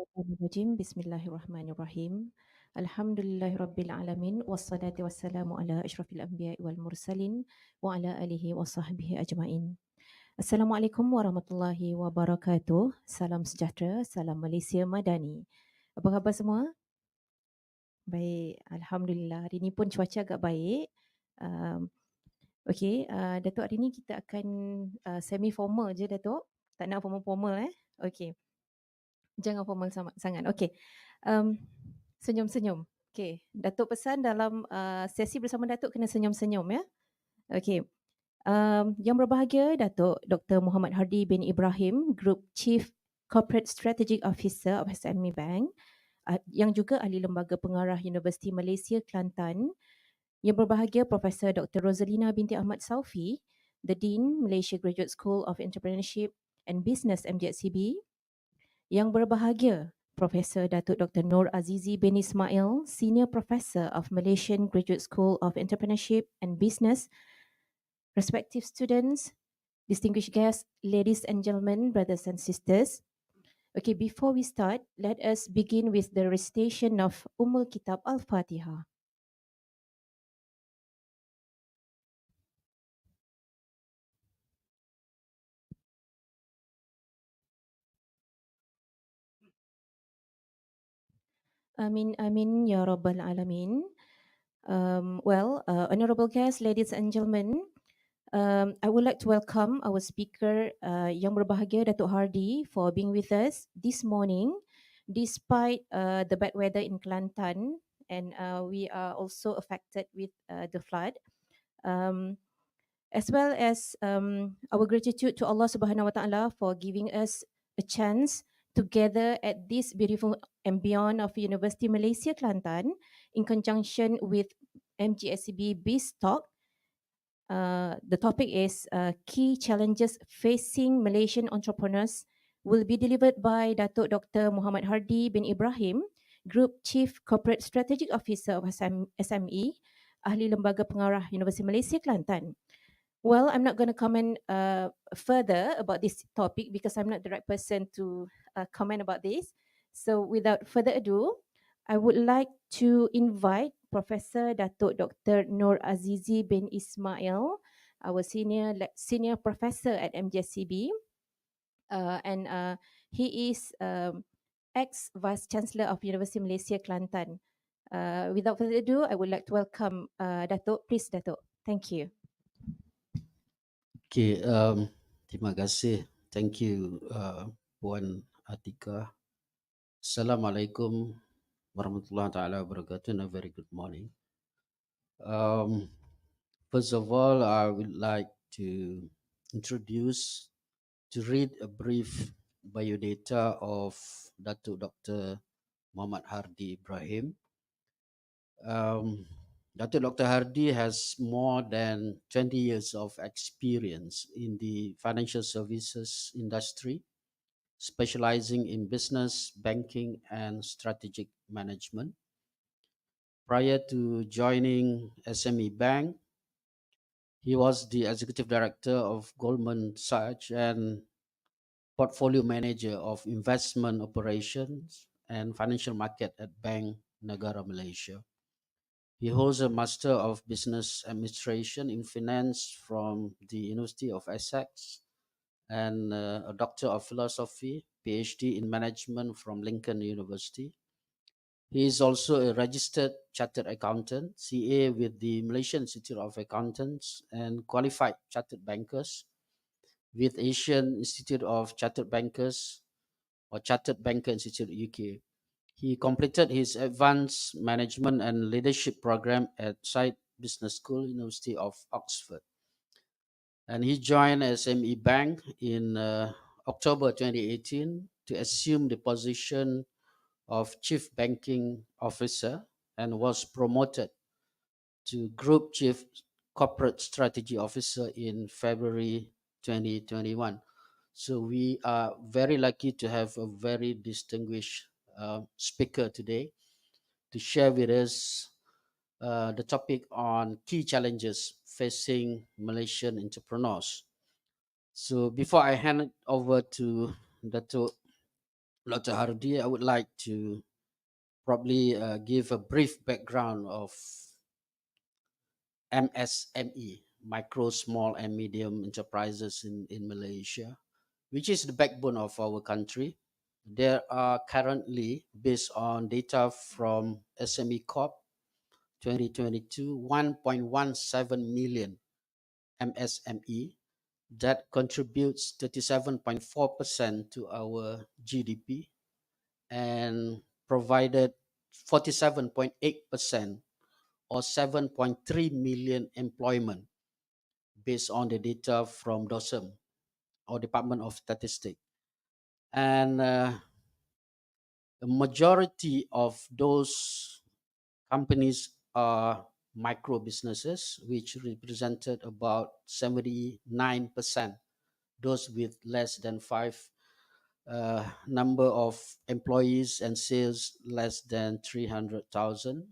Bismillahirrahmanirrahim. Bismillahirrahmanirrahim. Alhamdulillahirabbil alamin wassalatu wassalamu ala asyrafil anbiya'i wal mursalin wa ala alihi wa sahbihi ajmain. Assalamualaikum warahmatullahi wabarakatuh. Salam sejahtera, salam Malaysia Madani. Apa khabar semua? Baik, alhamdulillah. Hari ini pun cuaca agak baik. Datuk, hari ini kita akan semi formal je Datuk. Tak nak formal-formal Okey. Jangan formal sangat. Okey. Um, senyum-senyum. Okey. Datuk pesan dalam sesi bersama Datuk kena senyum-senyum ya. Okey. Yang berbahagia Datuk Dr. Muhammad Hardi bin Ibrahim, Group Chief Corporate Strategic Officer of SME Bank, yang juga ahli lembaga pengarah Universiti Malaysia Kelantan. Yang berbahagia Profesor Dr. Rosalina binti Ahmad Saufi, the Dean Malaysia Graduate School of Entrepreneurship and Business MGCB. Yang berbahagia Profesor Datuk Dr. Nur Azizi bin Ismail, Senior Professor of Malaysian Graduate School of Entrepreneurship and Business. Respective students, distinguished guests, ladies and gentlemen, brothers and sisters. Okay, before we start, let us begin with the recitation of Kitab Al-Fatiha. Amin, amin, ya Rabbal Alamin. Honorable guests, ladies and gentlemen, I would like to welcome our speaker, Yang Berbahagia Datuk Hardi, for being with us this morning, despite the bad weather in Kelantan, and we are also affected with the flood. As well as our gratitude to Allah Subhanahu Wa Taala for giving us a chance to gather at this beautiful ambient of University Malaysia Kelantan in conjunction with Mgseb Biz Talk. The topic is Key Challenges Facing Malaysian Entrepreneurs, will be delivered by Datuk Dr. Muhammad Hardi bin Ibrahim, Group Chief Corporate Strategic Officer of SME, Ahli Lembaga Pengarah Universiti Malaysia Kelantan. Well, I'm not going to comment further about this topic because I'm not the right person to comment about this. So without further ado, I would like to invite Professor Datuk Dr. Nur Azizi bin Ismail, our senior professor at MGCB, and he is ex-Vice Chancellor of University Malaysia Kelantan. Without further ado, I would like to welcome Datuk. Please, Datuk. Thank you. Okay, terima kasih. Thank you, Puan Atika. Assalamualaikum warahmatullahi taala wabarakatuh and a very good morning. First of all, I would like to read a brief biodata of Dr. Muhammad Hardi Ibrahim. Dr. Hardi has more than 20 years of experience in the financial services industry, specializing in business, banking, and strategic management. Prior to joining SME Bank, he was the executive director of Goldman Sachs and portfolio manager of investment operations and financial market at Bank Negara Malaysia. He holds a Master of Business Administration in Finance from the University of Essex and a Doctor of Philosophy, PhD in Management from Lincoln University. He is also a registered chartered accountant, CA with the Malaysian Institute of Accountants, and qualified chartered bankers with Asian Institute of Chartered Bankers or Chartered Banker Institute UK. He completed his advanced management and leadership program at Side Business School, University of Oxford. And he joined SME Bank in October 2018 to assume the position of Chief Banking Officer and was promoted to Group Chief Corporate Strategy Officer in February 2021. So we are very lucky to have a very distinguished speaker today to share with us the topic on key challenges facing Malaysian entrepreneurs. So before I hand it over to Dato' Dr. Hardy, I would like to probably give a brief background of MSME, micro, small, and medium enterprises in Malaysia, which is the backbone of our country. There are currently, based on data from SME Corp 2022, 1.17 million MSME that contributes 37.4% to our GDP and provided 47.8% or 7.3 million employment based on the data from DOSM or Department of Statistics. And the majority of those companies are micro businesses, which represented about 79%, those with less than five number of employees and sales less than 300,000,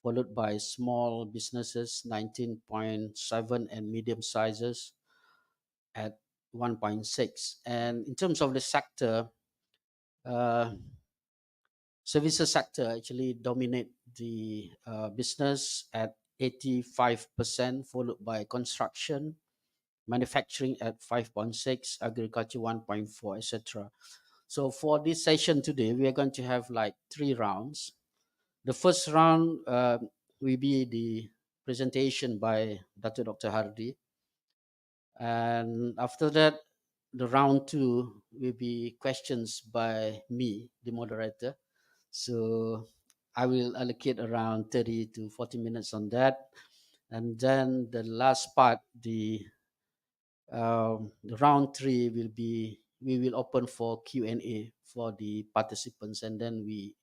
followed by small businesses 19.7 and medium sizes at 1.6. And in terms of the sector, uh, services sector actually dominate the business at 85%, followed by construction, manufacturing at 5.6, agriculture 1.4, etc. So for this session today, we are going to have like 3 rounds. The first round will be the presentation by Dr. Hardy, and after that, the round two will be questions by me, the moderator. So I will allocate around 30 to 40 minutes on that. And then the last part, the round three will be, we will open for Q&A for the participants, and then we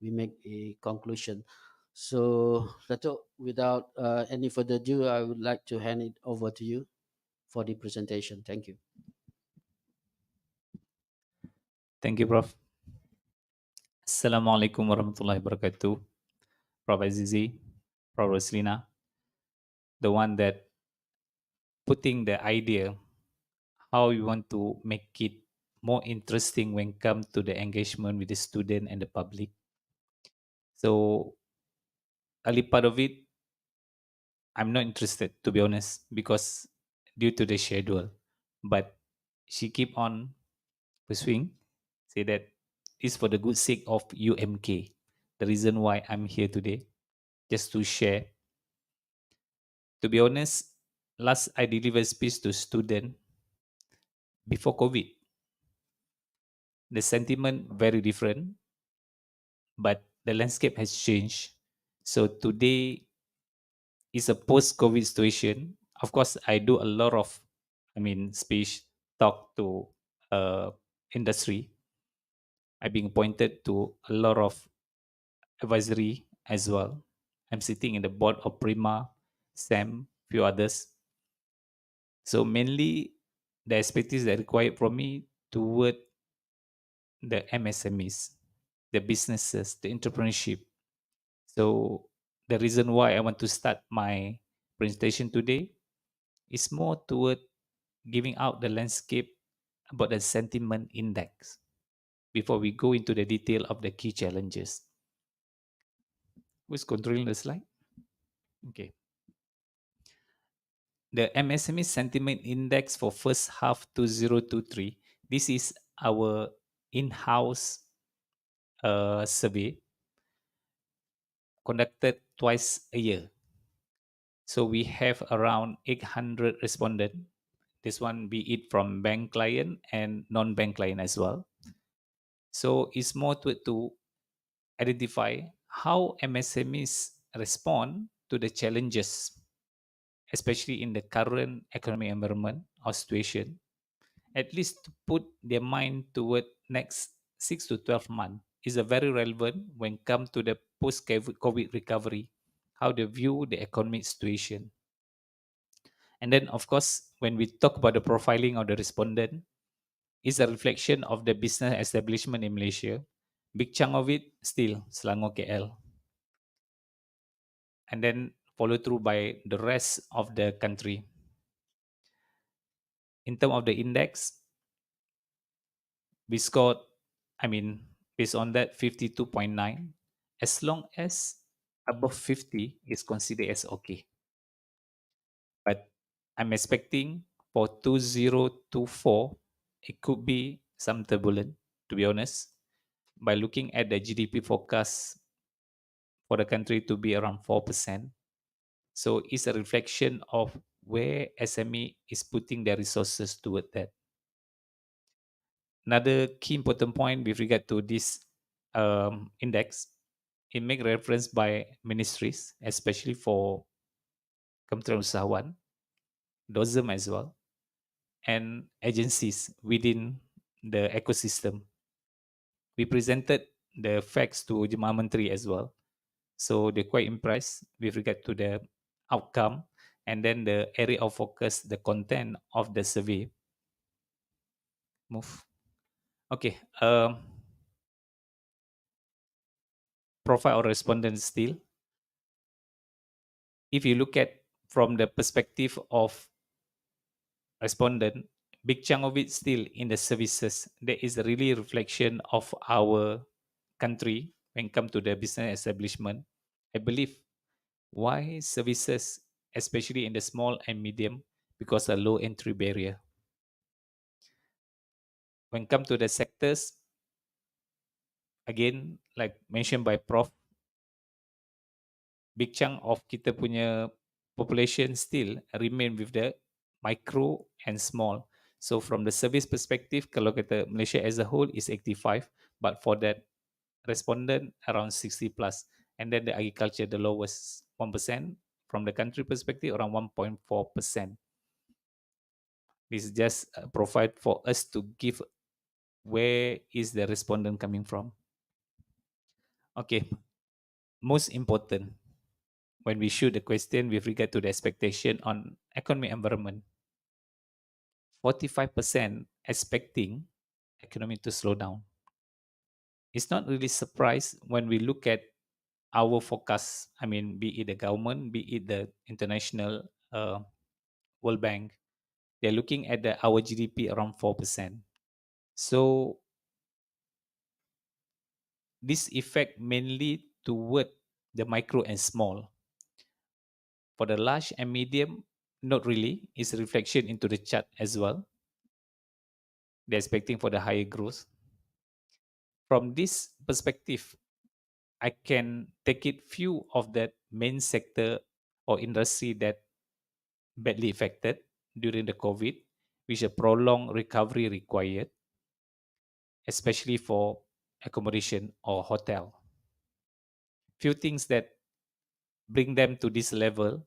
make a conclusion. So Dato, without any further ado, I would like to hand it over to you for the presentation. Thank you. Thank you, Prof. Assalamualaikum warahmatullahi wabarakatuh. Prof. Azizi, Prof. Roslina, the one that putting the idea how you want to make it more interesting when come to the engagement with the student and the public. So early part of it, I'm not interested to be honest because due to the schedule. But she keep on pursuing, say that it's for the good sake of UMK. The reason why I'm here today, just to share. To be honest, last I delivered speech to student before COVID. The sentiment very different, but the landscape has changed. So today is a post-COVID situation. Of course, I do a lot of, speech talk to industry. I've been appointed to a lot of advisory as well. I'm sitting in the board of Prima, SAM, few others. So mainly the expertise that required from me toward the MSMEs, the businesses, the entrepreneurship. So the reason why I want to start my presentation today is more toward giving out the landscape about the sentiment index before we go into the detail of the key challenges. Who's controlling the slide? Okay. The MSME sentiment index for first half 2023. This is our in-house survey conducted twice a year. So we have around 800 respondents. This one be it from bank client and non-bank client as well. So it's more to identify how MSMEs respond to the challenges, especially in the current economic environment or situation, at least to put their mind toward next 6 to 12 months is a very relevant when come to the post-COVID recovery, how they view the economic situation. And then, of course, when we talk about the profiling of the respondent, is a reflection of the business establishment in Malaysia. Big chunk of it still Selangor KL. And then follow through by the rest of the country. In terms of the index, we scored based on that 52.9, as long as above 50 is considered as okay. But I'm expecting for 2024, it could be some turbulent, to be honest, by looking at the GDP forecast for the country to be around 4%. So it's a reflection of where SME is putting their resources toward that. Another key important point with regard to this index, it make reference by ministries, especially for Kementerian Usahawan, DOSM as well, and agencies within the ecosystem. We presented the facts to Jemaah Menteri as well. So they're quite impressed with regard to the outcome and then the area of focus, the content of the survey. Move. Okay. Profile of respondents still. If you look at from the perspective of respondent, big chunk of it still in the services. There is a really reflection of our country when it comes to the business establishment. I believe why services, especially in the small and medium, because a low entry barrier. When it comes to the sectors, again, like mentioned by Prof, big chunk of kita punya population still remain with the micro and small. So from the service perspective, kalau kata Malaysia as a whole is 85, but for that respondent around 60 plus. And then the agriculture, the lowest 1%. From the country perspective, around 1.4%. This is just a profile for us to give where is the respondent coming from. Okay, most important, when we shoot the question with regard to the expectation on economic environment, 45% expecting economy to slow down. It's not really surprise when we look at our forecast. I mean, be it the government, be it the international World Bank, they're looking at our GDP around 4%. So this effect mainly toward the micro and small. For the large and medium, not really. It's a reflection into the chart as well. They're expecting for the higher growth. From this perspective, I can take it few of that main sector or industry that badly affected during the COVID, which a prolonged recovery required, especially for accommodation or hotel. Few things that bring them to this level.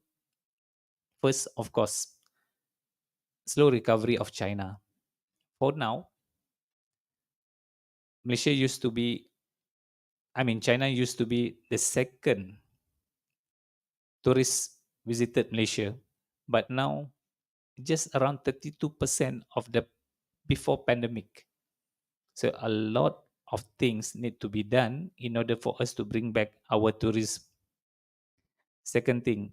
First, of course, slow recovery of China. For now, China used to be the second tourist visited Malaysia, but now just around 32% of the before pandemic. So a lot of things need to be done in order for us to bring back our tourism. Second thing,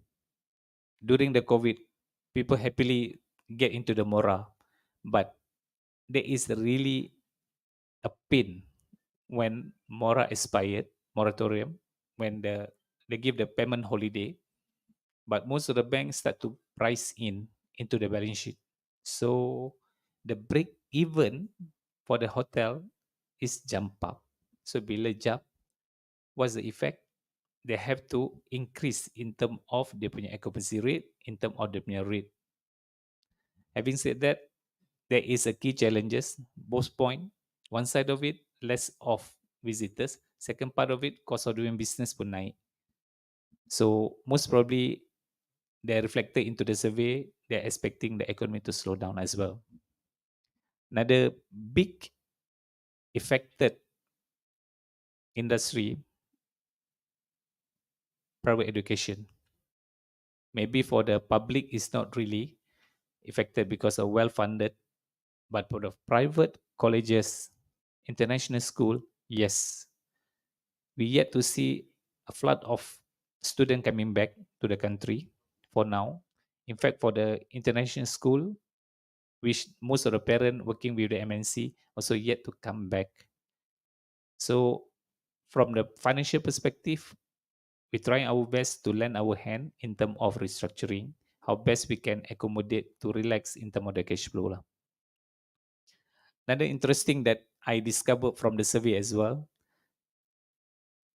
during the COVID, people happily get into the Mora, but there is really a pain when Mora expired, moratorium, when they give the payment holiday, but most of the banks start to price into the balance sheet. So the break even for the hotel is jump up. So bila jump, what's the effect? They have to increase in term of dia punya occupancy rate, in term of dia punya rate. Having said that, there is a key challenges, both point. One side of it, less of visitors. Second part of it, cost of doing business pun naik. So most probably, they're reflected into the survey. They're expecting the economy to slow down as well. Another big affected industry, private education. Maybe for the public, it's not really affected because of well-funded, but for the private colleges, international school, yes. We yet to see a flood of students coming back to the country for now. In fact, for the international school, which most of the parents working with the MNC also yet to come back. So from the financial perspective, we try our best to lend our hand in terms of restructuring, how best we can accommodate to relax in terms of the cash flow lah. Another interesting that I discovered from the survey as well,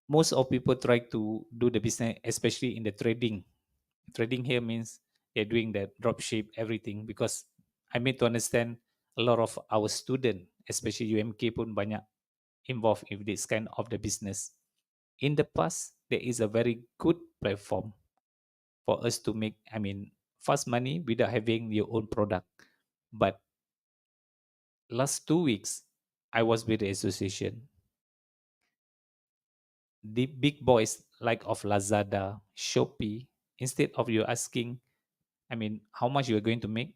most of people try to do the business, especially in the trading. Trading here means they're doing the drop ship, everything, because I made to understand a lot of our student, especially UMK pun banyak involved in this kind of the business. In the past, there is a very good platform for us to make, fast money without having your own product. But last 2 weeks, I was with the association. The big boys like of Lazada, Shopee, instead of you asking, how much you are going to make,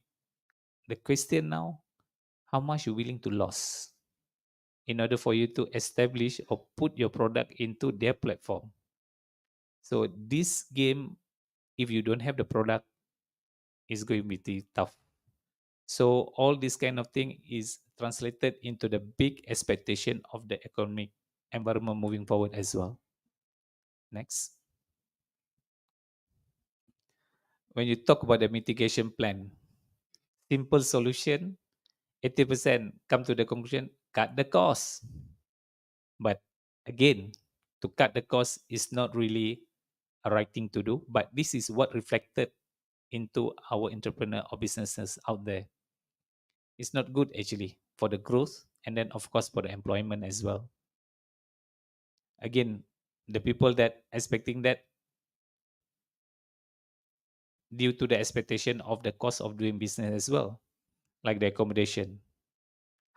the question now, how much you willing to lose in order for you to establish or put your product into their platform. So this game, if you don't have the product, is going to be tough. So all this kind of thing is translated into the big expectation of the economic environment moving forward as well. Next. When you talk about the mitigation plan, simple solution, 80% come to the conclusion, cut the cost. But again, to cut the cost is not really a right thing to do, but this is what reflected into our entrepreneur or businesses out there. It's not good actually for the growth and then of course for the employment as well. Again, the people that expecting that due to the expectation of the cost of doing business as well, like the accommodation.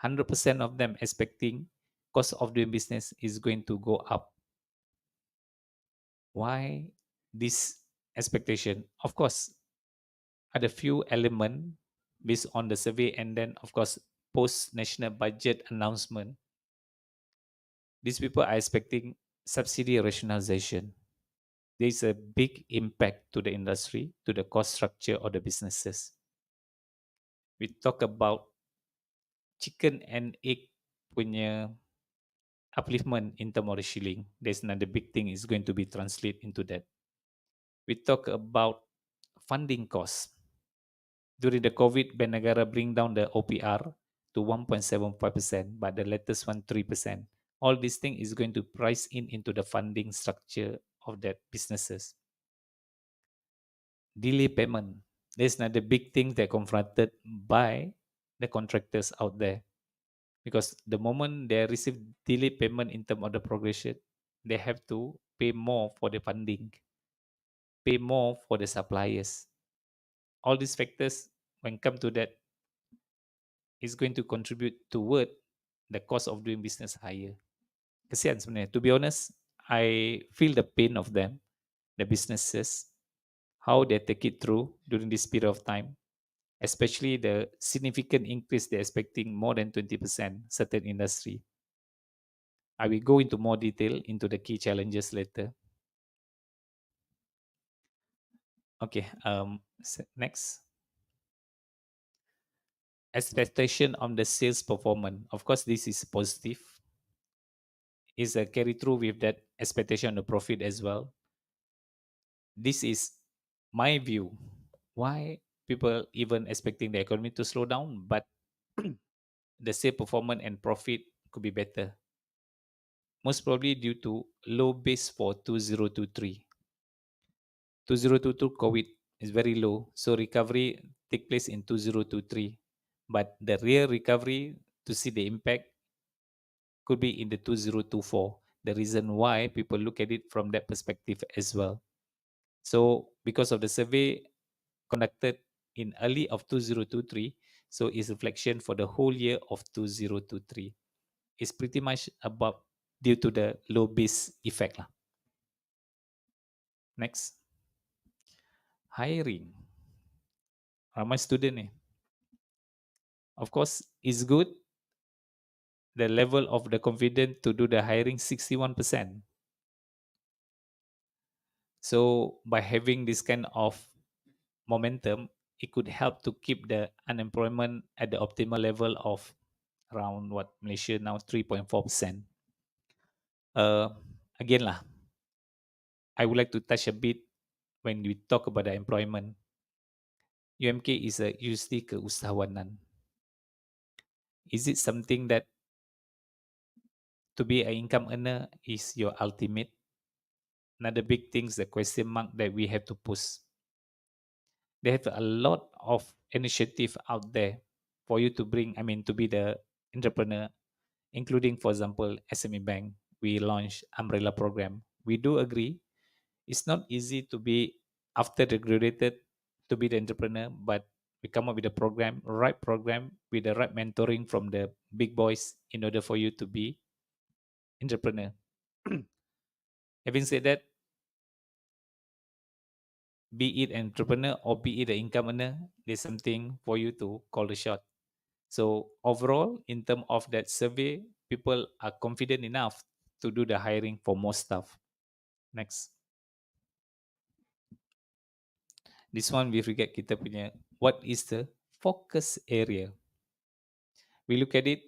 100% of them expecting cost of doing business is going to go up. Why this expectation? Of course, are the few element based on the survey and then of course post national budget announcement. These people are expecting subsidy rationalization. There is a big impact to the industry, to the cost structure of the businesses. We talk about chicken and egg punya upliftment in terms of the shilling. There's another big thing is going to be translated into that. We talk about funding costs. During the COVID, Bank Negara bring down the OPR to 1.75%, but the latest one 3%. All these things is going to price in into the funding structure of that businesses. Delay payment. There's another big thing they're confronted by the contractors out there. Because the moment they receive delay payment in terms of the progression, they have to pay more for the funding, pay more for the suppliers. All these factors, when come to that, is going to contribute toward the cost of doing business higher. Kesian sebenarnya. To be honest, I feel the pain of them, the businesses, how they take it through during this period of time, especially the significant increase they're expecting more than 20% certain industry. I will go into more detail into the key challenges later. Okay, next. Expectation on the sales performance. Of course, this is positive. Is a carry through with that expectation on the profit as well. This is my view. Why people even expecting the economy to slow down, but the sales performance and profit could be better. Most probably due to low base for 2023. 2022 COVID is very low, so recovery take place in 2023. But the real recovery to see the impact could be in the 2024. The reason why people look at it from that perspective as well. So because of the survey conducted in early of 2023, so it's reflection for the whole year of 2023. It's pretty much about due to the low base effect lah. Next. Hiring. Ramai student ni. Of course, it's good. The level of the confidence to do the hiring 61%. So by having this kind of momentum, it could help to keep the unemployment at the optimal level of around what Malaysia now 3.4%. Again lah, I would like to touch a bit when we talk about the employment. UMK is a usually keusahawanan. Is it something that to be an income earner is your ultimate? Another big things, the question mark that we have to push. They have a lot of initiative out there for you to bring, to be the entrepreneur, including, for example, SME Bank. We launched umbrella program. We do agree it's not easy to be after the graduated to be the entrepreneur, but we come up with a right program with the right mentoring from the big boys in order for you to be entrepreneur. Having said that, be it entrepreneur or be it an income earner, there's something for you to call the shot. So overall, in terms of that survey, people are confident enough to do the hiring for more staff. Next. This one with regard kita punya, what is the focus area? We look at it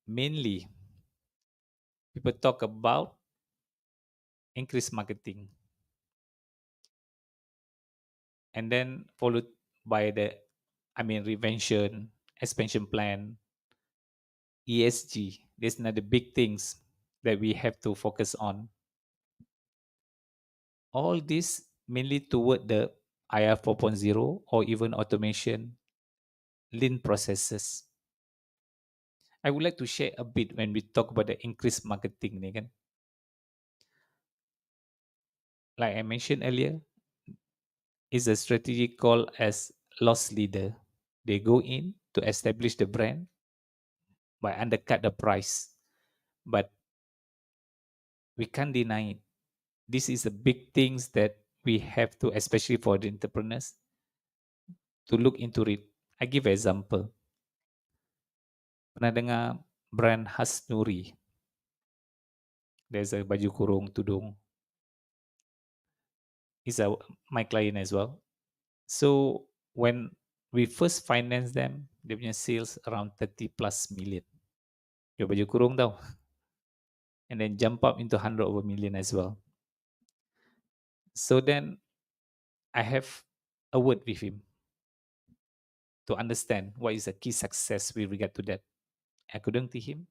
mainly, people talk about increased marketing and then followed by the, revention, expansion plan, ESG. There's another big things that we have to focus on. All this mainly toward the IR 4.0 or even automation, lean processes. I would like to share a bit when we talk about the increased marketing ni kan. Like I mentioned earlier, is a strategy called as loss leader. They go in to establish the brand by undercut the price. But we can't deny it. This is a big things that we have to, especially for the entrepreneurs, to look into it. I give an example. Pernah dengar brand khas Nuri? There's a baju kurung, tudung. Is my client as well. So when we first finance them, dia punya sales around 30 plus million. Jual baju kurung tau. And then jump up into 100 over million as well. So then I have a word with him to understand what is the key success with regard to that. According to him,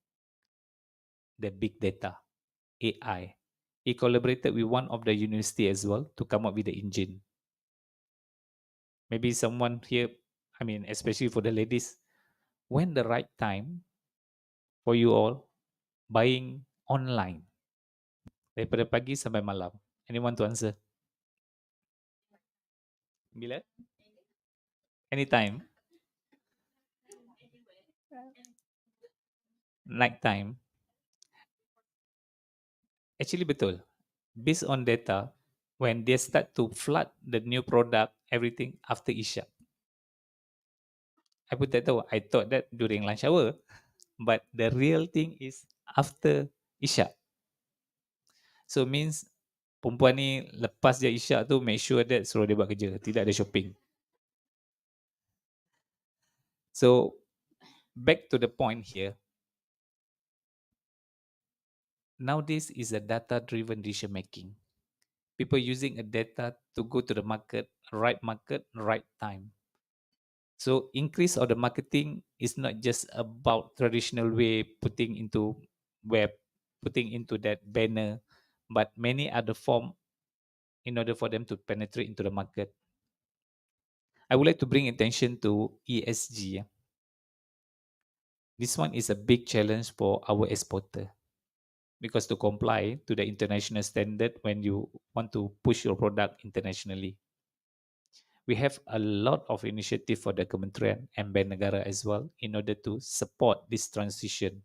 the big data, AI. He collaborated with one of the university as well to come up with the engine. Maybe someone here, especially for the ladies, when the right time for you all buying online daripada pagi sampai malam. Anyone to answer? Bila? Anytime. Night time. Actually betul. Based on data, when they start to flood the new product, everything after Isha. I put that tahu. I thought that during lunch hour, but the real thing is after Isha. So means perempuan ni lepas dia Isya tu make sure that suruh dia buat kerja, tidak ada shopping. So back to the point here. Nowadays is a data-driven decision making. People using a data to go to the market, right time. So increase of the marketing is not just about traditional way putting into web, putting into that banner, but many other form in order for them to penetrate into the market. I would like to bring attention to ESG. This one is a big challenge for our exporter because to comply to the international standard when you want to push your product internationally. We have a lot of initiative for the Kementerian and Bank Negara as well in order to support this transition.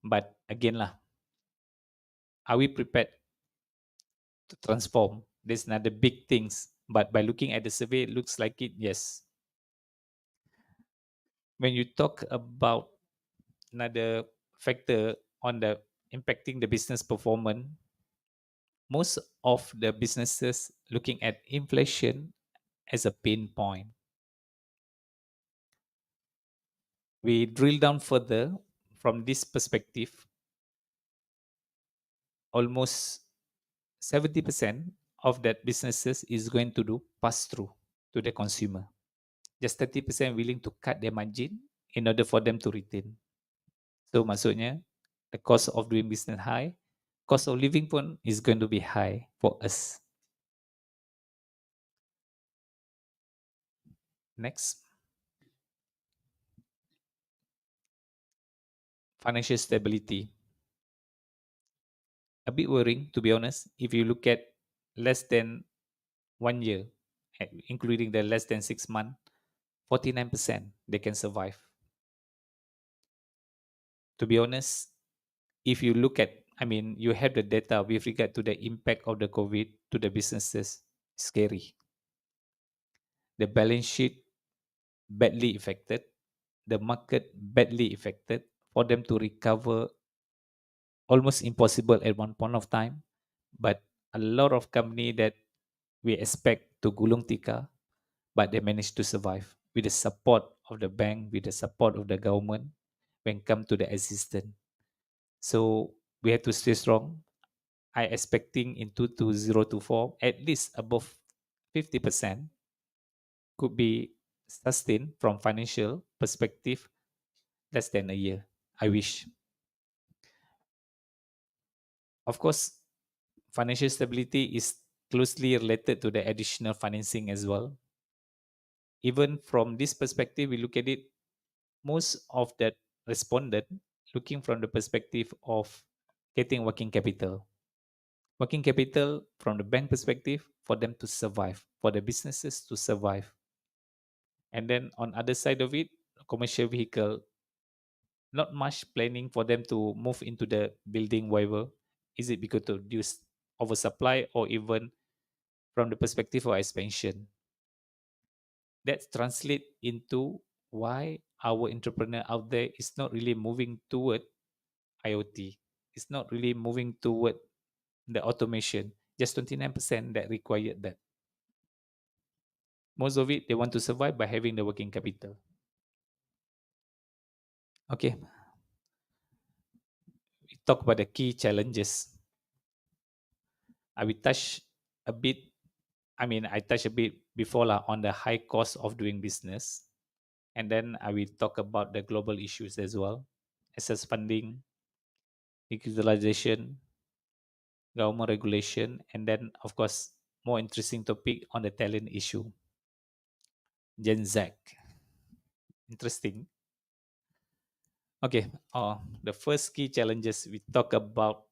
But again lah, are we prepared to transform? There's another big things. But by looking at the survey, it looks like it, yes. When you talk about another factor on the impacting the business performance, most of the businesses looking at inflation as a pain point. We drill down further from this perspective. almost 70% of that businesses is going to do pass through to the consumer. Just 30% willing to cut their margin in order for them to retain. So maksudnya, the cost of doing business high, cost of living pun is going to be high for us. Next, financial stability. A bit worrying, to be honest, if you look at less than 1 year, including the less than 6 months, 49% they can survive. To be honest, if you look at, you have the data with regard to the impact of the COVID to the businesses, scary. The balance sheet badly affected, the market badly affected. For them to recover, almost impossible at one point of time. But a lot of company that we expect to gulung tikar, but they managed to survive with the support of the bank, with the support of the government when come to the assistance. So we have to stay strong. I expecting in 2024 at least above 50% could be sustained from financial perspective less than a year. I wish. Of course, financial stability is closely related to the additional financing as well. Even from this perspective, we look at it, most of that responded looking from the perspective of getting working capital. Working capital from the bank perspective for them to survive, for the businesses to survive. And then on other side of it, commercial vehicle, not much planning for them to move into the building whatever. Is it because of reduce oversupply or even from the perspective of expansion? That translate into why our entrepreneur out there is not really moving toward IoT. It's not really moving toward the automation. Just 29% that required that. Most of it, they want to survive by having the working capital. Okay, we talk about the key challenges. I will touch a bit. I touched a bit before on the high cost of doing business. And then I will talk about the global issues as well. Access funding, digitalization, government regulation, and then, of course, more interesting topic on the talent issue. Gen Z. Interesting. Okay, the first key challenges we talk about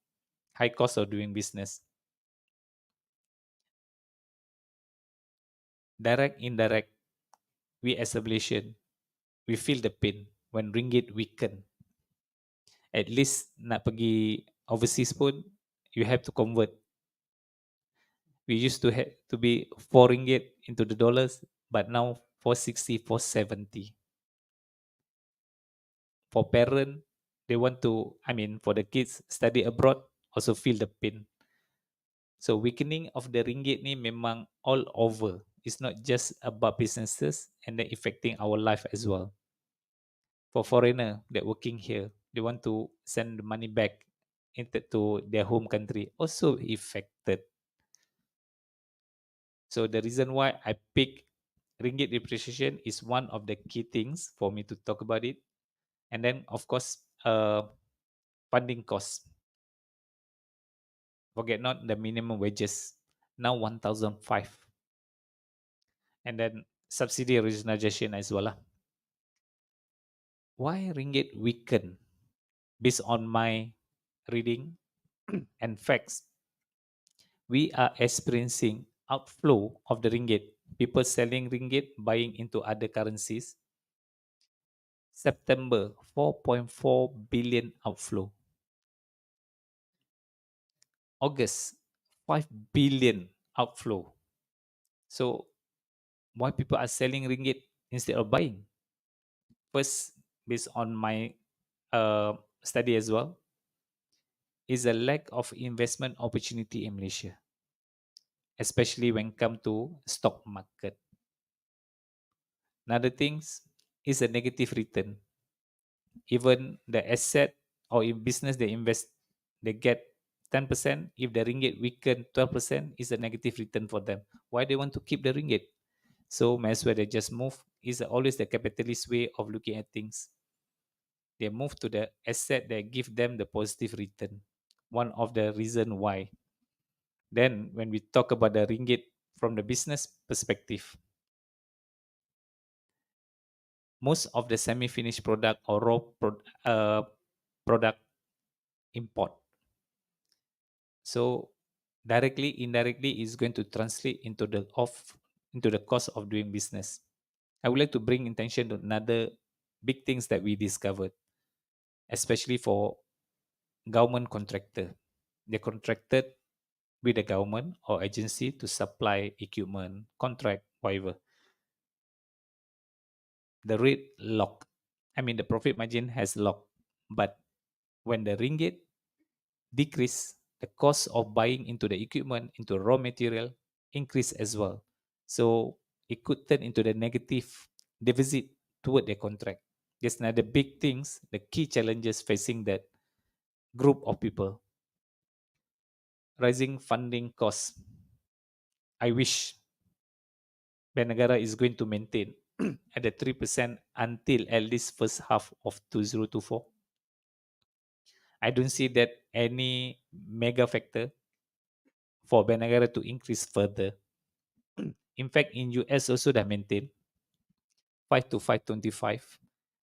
high cost of doing business. Direct, indirect, we as a Malaysian, we feel the pain when ringgit weaken. At least nak pergi overseas pun, you have to convert. We used to have to be 4 ringgit into the dollars, but now 460, 470. For parent, they want to, for the kids study abroad, also feel the pain. So weakening of the ringgit ni memang all over. It's not just about businesses and then affecting our life as well. For foreigner that working here, they want to send the money back to their home country, also affected. So the reason why I pick ringgit depreciation is one of the key things for me to talk about it. And then, of course, funding costs. Forget not the minimum wages, now 1,005. And then subsidy regionalization as well. Why ringgit weaken? Based on my reading and facts, we are experiencing outflow of the ringgit. People selling ringgit, buying into other currencies. September, 4.4 billion outflow. August, 5 billion outflow. So why people are selling ringgit instead of buying? First, based on my study as well, is a lack of investment opportunity in Malaysia, especially when come to stock market. Another things is a negative return. Even the asset or in business they invest, they get 10%. If the ringgit weaken 12%, is a negative return for them. Why they want to keep the ringgit? So may as well they just move. Is always the capitalist way of looking at things. They move to the asset that give them the positive return. One of the reason why. Then when we talk about the ringgit from the business perspective, most of the semi-finished product or raw product import. So directly, indirectly is going to translate into the cost of doing business. I would like to bring attention to another big things that we discovered, especially for government contractor. They contracted with the government or agency to supply equipment, contract, whatever. The rate lock. I mean, the profit margin has locked. But when the ringgit decrease, the cost of buying into the equipment, into raw material, increase as well. So it could turn into the negative deficit toward the contract. That's another big things, the key challenges facing that group of people. Rising funding costs. I wish Bank Negara is going to maintain at the 3% until at least first half of 2024. I don't see that any mega factor for Bank Negara to increase further. In fact, in US also they maintain 5 to 5.25.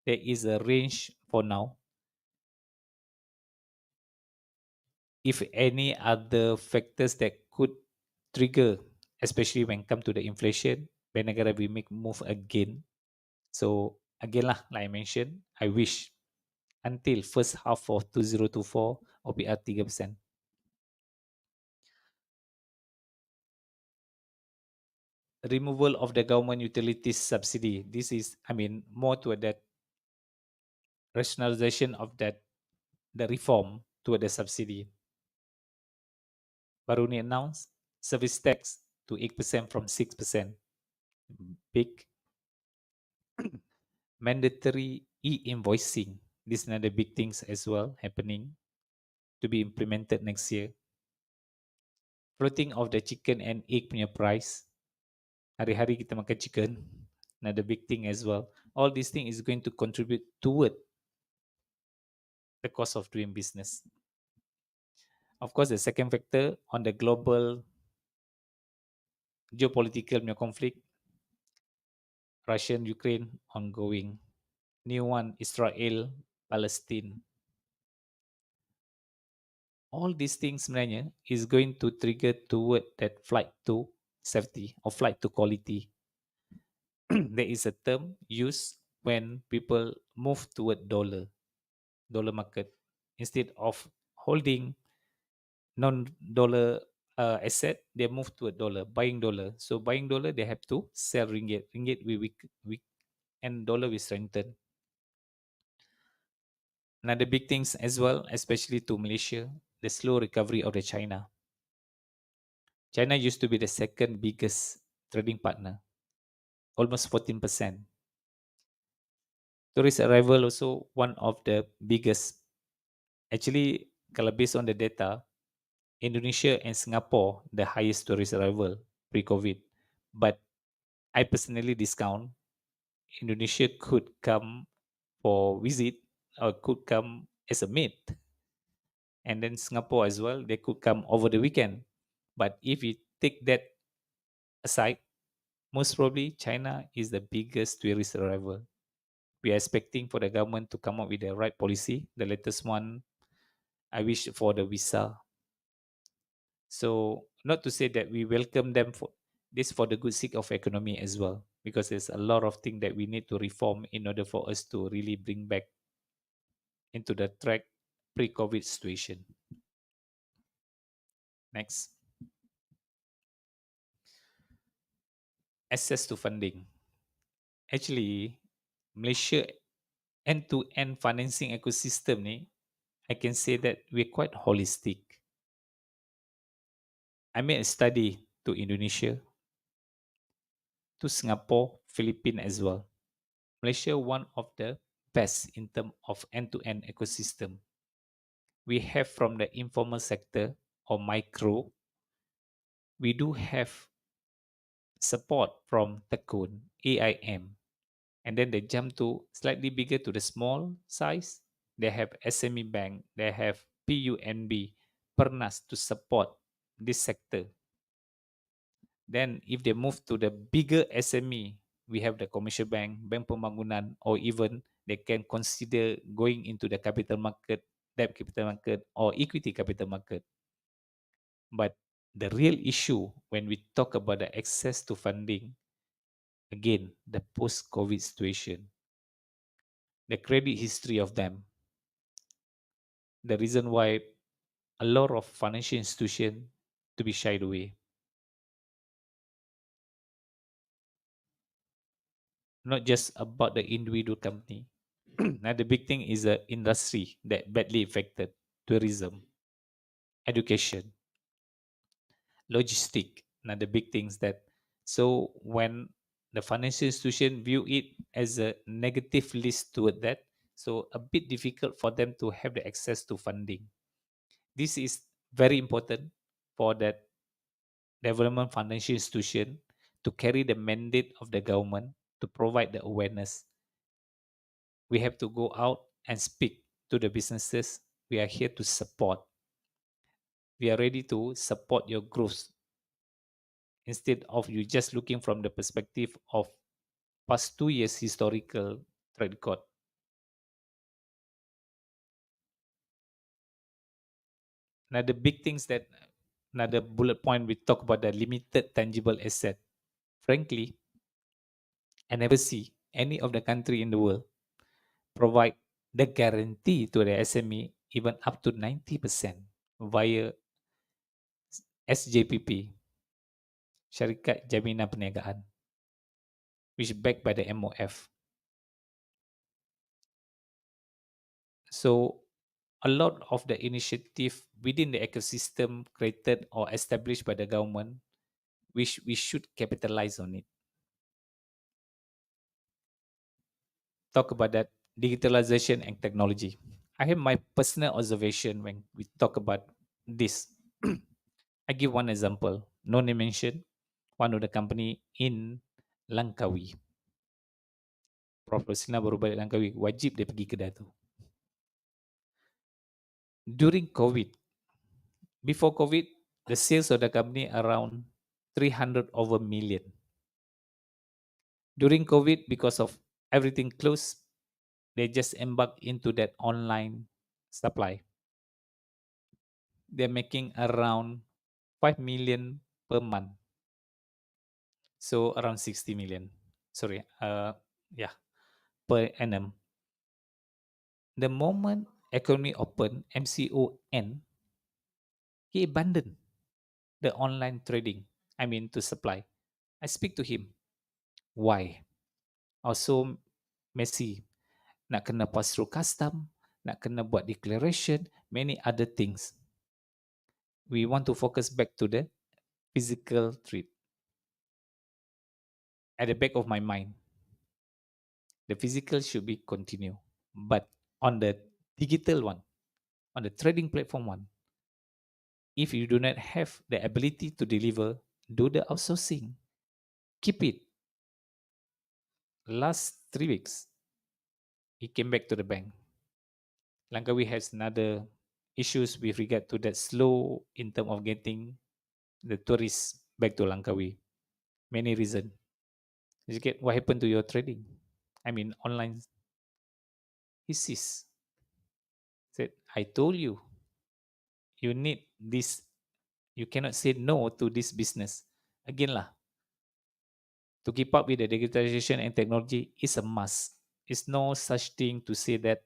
There is a range for now. If any other factors that could trigger, especially when come to the inflation, Bank Negara will make move again. So again lah, like I mentioned, I wish until first half of 2024 OPR 3%. Removal of the government utilities subsidy. This is, I mean, more to that rationalization of that, the reform to the subsidy. Baru ni announced service tax to 8% from 6%. Big. Mandatory e-invoicing. This is another big things as well happening to be implemented next year. Floating of the chicken and egg punya price. Hari-hari kita makan chicken. Another big thing as well. All these things is going to contribute toward the cost of doing business. Of course, the second factor on the global geopolitical conflict, Russian, Ukraine ongoing. New one, Israel, Palestine. All these things sebenarnya is going to trigger toward that flight to safety or flight to quality. There is a term used when people move toward dollar market instead of holding non-dollar asset. They move to a dollar, buying dollar. So buying dollar, they have to sell ringgit. Ringgit will weak and dollar will strengthen. Another big things as well, especially to Malaysia, the slow recovery of the China. China used to be the second biggest trading partner, almost 14%. Tourist arrival also one of the biggest. Actually, kalau based on the data, Indonesia and Singapore the highest tourist arrival pre-COVID. But I personally discount Indonesia could come for visit or could come as a mate, and then Singapore as well. They could come over the weekend. But if you take that aside, most probably China is the biggest tourist arrival. We are expecting for the government to come up with the right policy. The latest one, I wish for the visa. So not to say that we welcome them for this for the good sake of economy as well, because there's a lot of things that we need to reform in order for us to really bring back into the track pre-COVID situation. Next. Access to funding. Actually, Malaysia end-to-end financing ecosystem ni, I can say that we're quite holistic. I made a study to Indonesia, to Singapore, Philippines as well. Malaysia one of the best in terms of end-to-end ecosystem. we have from the informal sector or micro, we do have support from Tekun, AIM, and then they jump to slightly bigger to the small size. They have SME Bank, they have PUNB, Pernas to support this sector. Then if they move to the bigger SME, we have the commercial bank, bank pembangunan, or even they can consider going into the capital market, debt capital market, or equity capital market. But the real issue when we talk about the access to funding, again, the post-COVID situation, the credit history of them, the reason why a lot of financial institutions to be shied away. Not just about the individual company. Now the big thing is the industry that badly affected: tourism, education, logistic. Now the big things that, so when the financial institution view it as a negative list toward that, so a bit difficult for them to have the access to funding. This is very important for that development financial institution to carry the mandate of the government to provide the awareness. We have to go out and speak to the businesses. We are here to support. We are ready to support your growth instead of you just looking from the perspective of past 2 years historical track record. Now the big things that, another bullet point, we talk about the limited tangible asset. Frankly, I never see any of the country in the world provide the guarantee to the SME even up to 90% via SJPP, Syarikat Jaminan Perniagaan, which is backed by the MOF. So a lot of the initiative within the ecosystem created or established by the government, which we should capitalize on it. Talk about that digitalization and technology. I have my personal observation when we talk about this. I give one example, no name mentioned, one of the company in Langkawi. Prof. Rosina baru balik Langkawi, wajib dia pergi kedai tu. During COVID, before COVID, the sales of the company around 300 over million. During COVID, because of everything closed, they just embarked into that online supply. They're making around 5 million per month. So around 60 million. Sorry, yeah, per annum. The moment economy open, MCON, he abandoned the online trading. I mean to supply. I speak to him. Why? Also messy. Nak kena pass through custom, nak kena buat declaration, many other things. We want to focus back to the physical trade. At the back of my mind, the physical should be continue. But on the digital one, on the trading platform one, if you do not have the ability to deliver, do the outsourcing. Keep it. Last 3 weeks, he came back to the bank. Langkawi has another issues with regard to that slow in terms of getting the tourists back to Langkawi. Many reasons. You get what happened to your trading? I mean, online. He says, said, I told you, you need this. You cannot say no to this business. Again lah, to keep up with the digitalization and technology is a must. It's no such thing to say that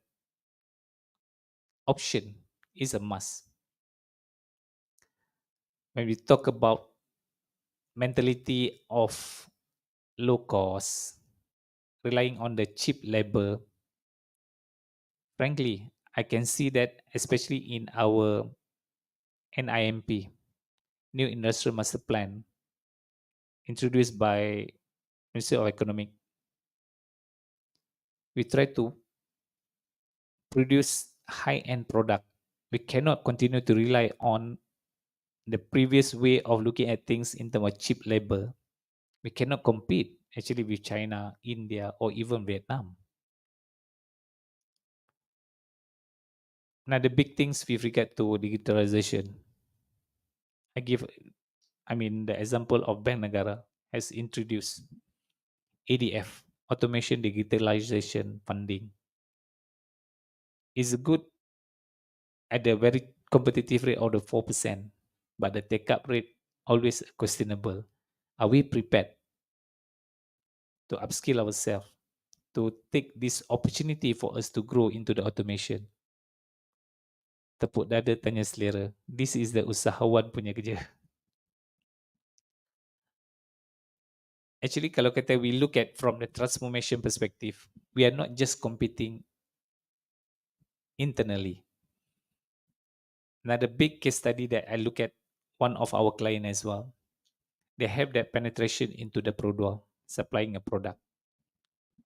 option is a must. When we talk about mentality of low cost, relying on the cheap labor, frankly, I can see that especially in our NIMP, New Industrial Master Plan, introduced by Ministry of Economic. We try to produce high-end product We cannot continue to rely on the previous way of looking at things in terms of cheap labor. We cannot compete actually with China, India, or even Vietnam. Now, the big things with regard to digitalization, the example of Bank Negara has introduced ADF, Automation Digitalization Funding, is good at a very competitive rate of the 4%, but the take-up rate always questionable. Are we prepared to upskill ourselves to take this opportunity for us to grow into the automation? Tepuk dada tanya selera. This is the usahawan punya kerja. Actually, kalau kata we look at from the transformation perspective, we are not just competing internally. Another big case study that I look at one of our client as well. They have that penetration into the product, supplying a product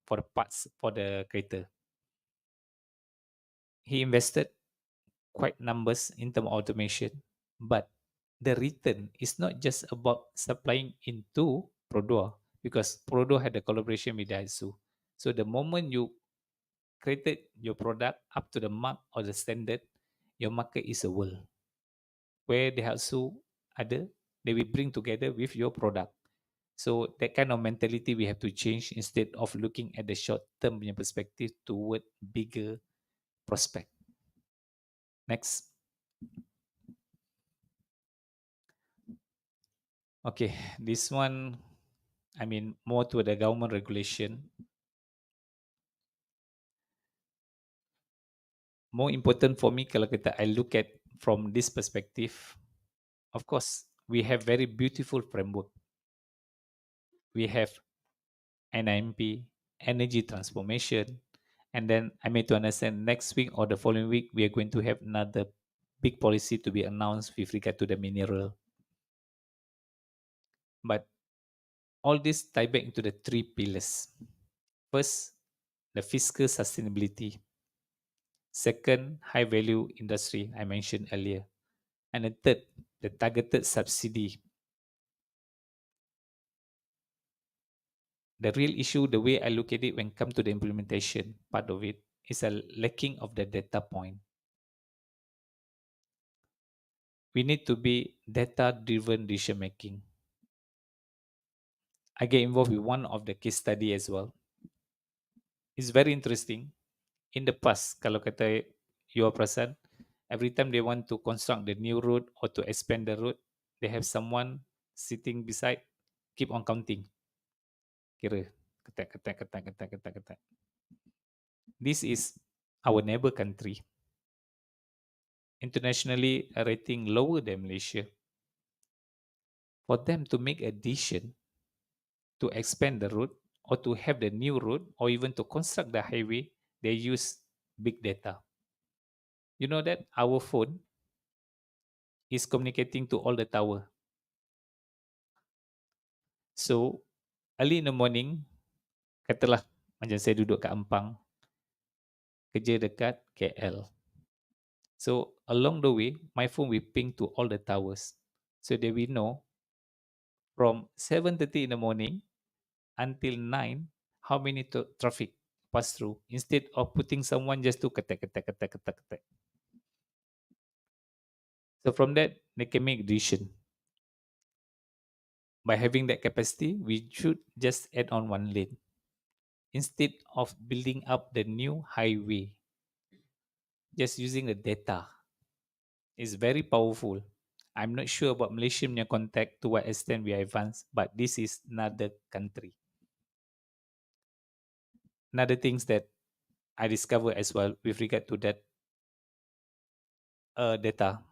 for the parts for the creator. He invested quite numbers in terms of automation, but the return is not just about supplying into Produa, because Produa had a collaboration with Daihatsu. So the moment you created your product up to the mark or the standard, your market is a world. Where Daihatsu ada, they will bring together with your product. So that kind of mentality we have to change instead of looking at the short term punya perspective toward bigger prospect. Next. Okay, this one, more to the government regulation. More important for me kalau kita I look at from this perspective, of course, we have very beautiful framework. We have NIMP, energy transformation, and then I made to understand next week or the following week, we are going to have another big policy to be announced with regard to the mineral. But all this tie back into the three pillars. First, the fiscal sustainability. Second, high value industry, I mentioned earlier. And the third, the targeted subsidy. The real issue, the way I look at it when it comes to the implementation part of it, is a lacking of the data point. We need to be data-driven decision making. I get involved with one of the case study as well. It's very interesting. In the past, kalau kata you perasan, every time they want to construct the new road or to expand the road, they have someone sitting beside, keep on counting. Kira, ketak, ketak, ketak, ketak, ketak, ketak. This is our neighbor country. Internationally rating lower than Malaysia. For them to make a decision to expand the road or to have the new road or even to construct the highway, they use big data. You know that our phone is communicating to all the tower. So early in the morning, katalah macam saya duduk kat Ampang, kerja dekat KL. So along the way, my phone will ping to all the towers. So they will know from 7:30 in the morning until 9 how many traffic pass through, instead of putting someone just to ketek, ketek, ketek, ketek, ketek. So from that, they can make decision. By having that capacity, we should just add on one lane instead of building up the new highway. Just using the data is very powerful. I'm not sure about Malaysian contact to what extent we are advanced, but this is another country. Another things that I discovered as well with regard to that data,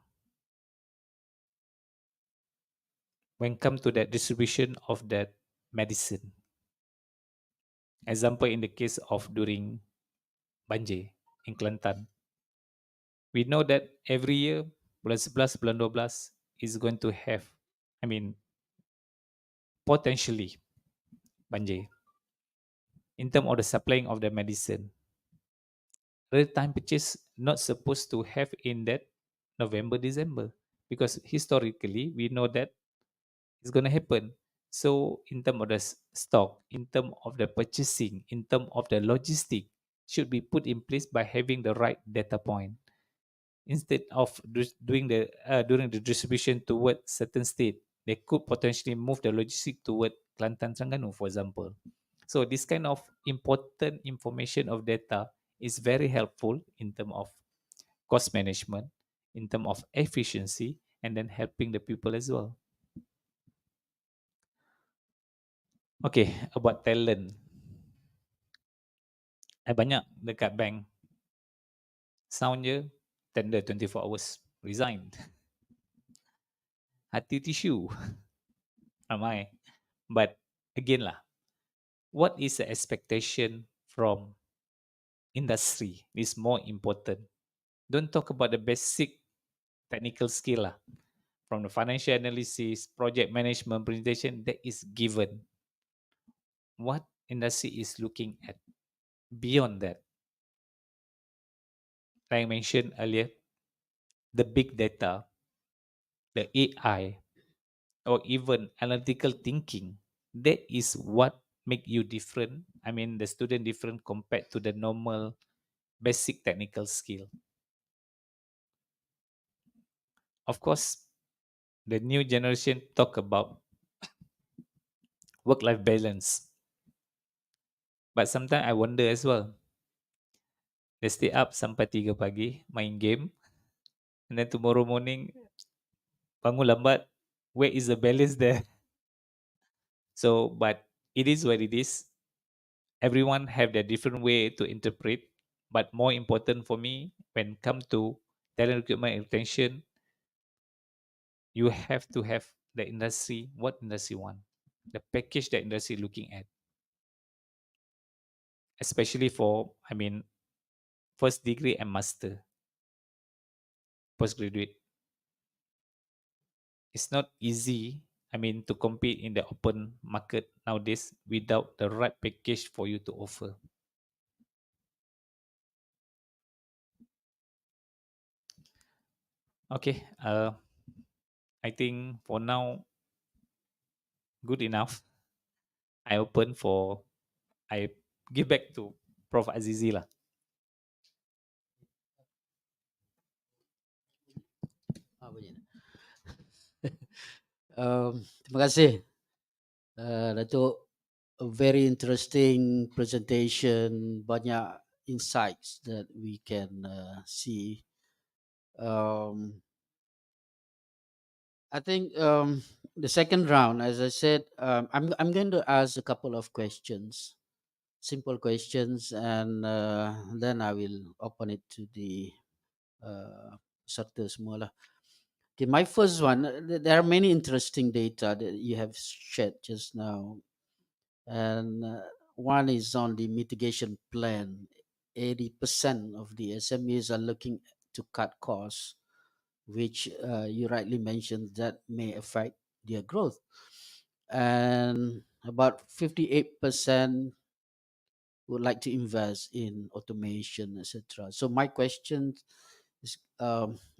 when come to that distribution of that medicine. Example in the case of during banjir in Kelantan. We know that every year bulan 11, bulan 12 is going to have, potentially banjir. In terms of the supplying of the medicine, real time purchase not supposed to have in that November, December, because historically we know that it's going to happen. So in terms of the stock, in terms of the purchasing, in terms of the logistic, should be put in place by having the right data point instead of doing the during the distribution toward certain state. They could potentially move the logistic toward Kelantan Terengganu, for example. So this kind of important information of data is very helpful in terms of cost management, in terms of efficiency, and then helping the people as well. Okay, about talent. Banyak dekat bank sound je tender 24 hours resigned. Hati tisu ramai. But again lah, what is the expectation from industry is more important. Don't talk about the basic technical skill lah. From the financial analysis, project management, presentation, that is given. What industry is looking at beyond that? Like I mentioned earlier, the big data, the AI, or even analytical thinking, that is what make you different. I mean, the student different compared to the normal basic technical skill. Of course, the new generation talk about work-life balance, but sometimes I wonder as well. They stay up sampai 3 pagi main game, and then tomorrow morning bangun lambat. Where is the balance there? So, but it is what it is. Everyone have their different way to interpret, but more important for me when come to talent recruitment and retention, you have to have the industry, what industry want, the package that industry looking at, especially for, I mean, first degree and master, postgraduate. It's not easy, I mean, to compete in the open market nowadays without the right package for you to offer. Okay, I think for now, good enough. I open for, I give back to Prof. Azizi lah. Terima kasih, Datuk. A very interesting presentation, banyak insights that we can see. I think the second round, as I said, I'm going to ask a couple of questions, simple questions, and then I will open it to the peserta semua lah. Okay, my first one, there are many interesting data that you have shared just now, and one is on the mitigation plan. 80% of the SMEs are looking to cut costs, which you rightly mentioned that may affect their growth. And about 58% would like to invest in automation, etc. So my question is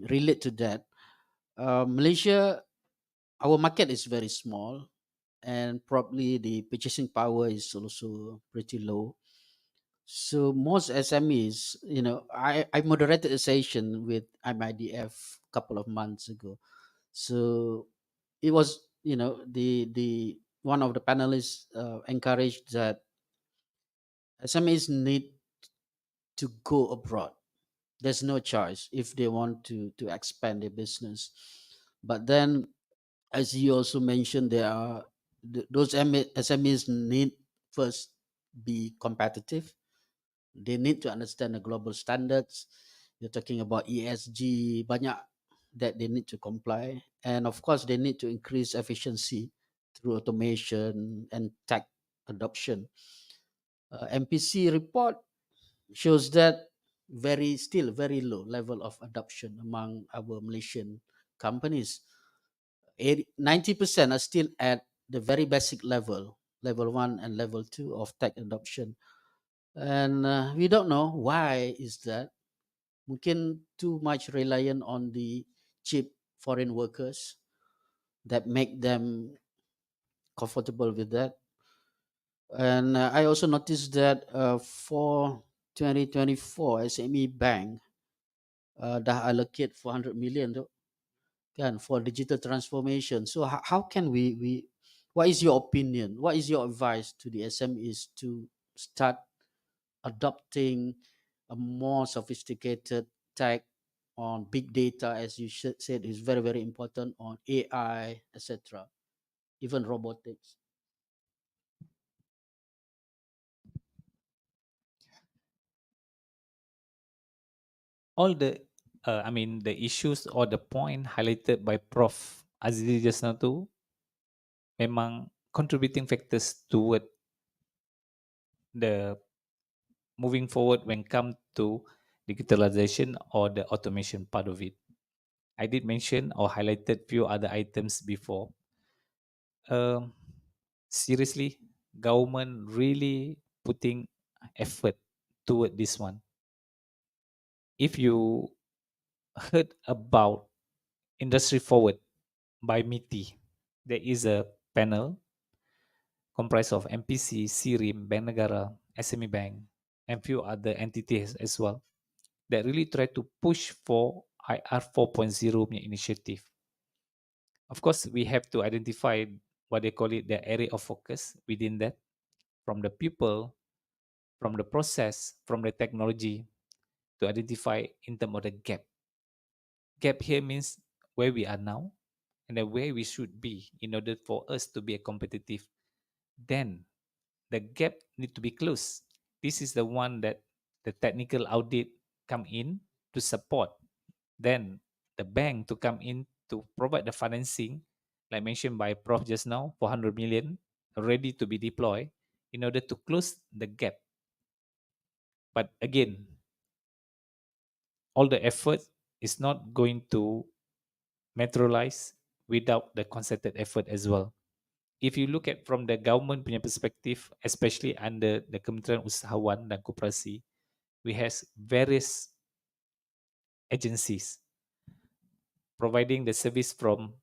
relate to that. Malaysia, our market is very small, and probably the purchasing power is also pretty low. So most SMEs, I moderated a session with MIDF a couple of months ago. So it was, the one of the panelists encouraged that SMEs need to go abroad. There's no choice if they want to expand their business. But then, as you also mentioned, there are those SMEs need first be competitive. They need to understand the global standards. You're talking about ESG, banyak that they need to comply, and of course they need to increase efficiency through automation and tech adoption. MPC report shows that still very low level of adoption among our Malaysian companies. 90% are still at the very basic level 1 and level 2 of tech adoption, and we don't know why is that. Mungkin too much reliant on the cheap foreign workers that make them comfortable with that. And I also noticed that for 2024 SME Bank dah allocate 400 million tu kan for digital transformation. So how can we what is your opinion? What is your advice to the SMEs to start adopting a more sophisticated tech on big data, as you said, is very, very important, on AI, etc., even robotics? All the the issues or the point highlighted by Prof Azizi just now tu memang contributing factors toward the moving forward when come to digitalization or the automation part of it. I did mention or highlighted few other items before. Um, Seriously, government really putting effort toward this one. If you heard about Industry Forward by MITI, there is a panel comprised of MPC, SIRIM, Bank Negara, SME Bank, and few other entities as well that really try to push for IR 4.0 punya initiative. Of course, we have to identify what they call it the area of focus within that, from the people, from the process, from the technology, to identify in terms of the gap. Gap here means where we are now and then where we should be in order for us to be a competitive. Then the gap need to be closed. This is the one that the technical audit come in to support. Then the bank to come in to provide the financing, like mentioned by Prof just now, 400 million ready to be deployed in order to close the gap. But again, all the effort is not going to materialize without the concerted effort as well. If you look at from the government punya perspective, especially under the Kementerian Usahawan dan Koperasi, we has various agencies providing the service from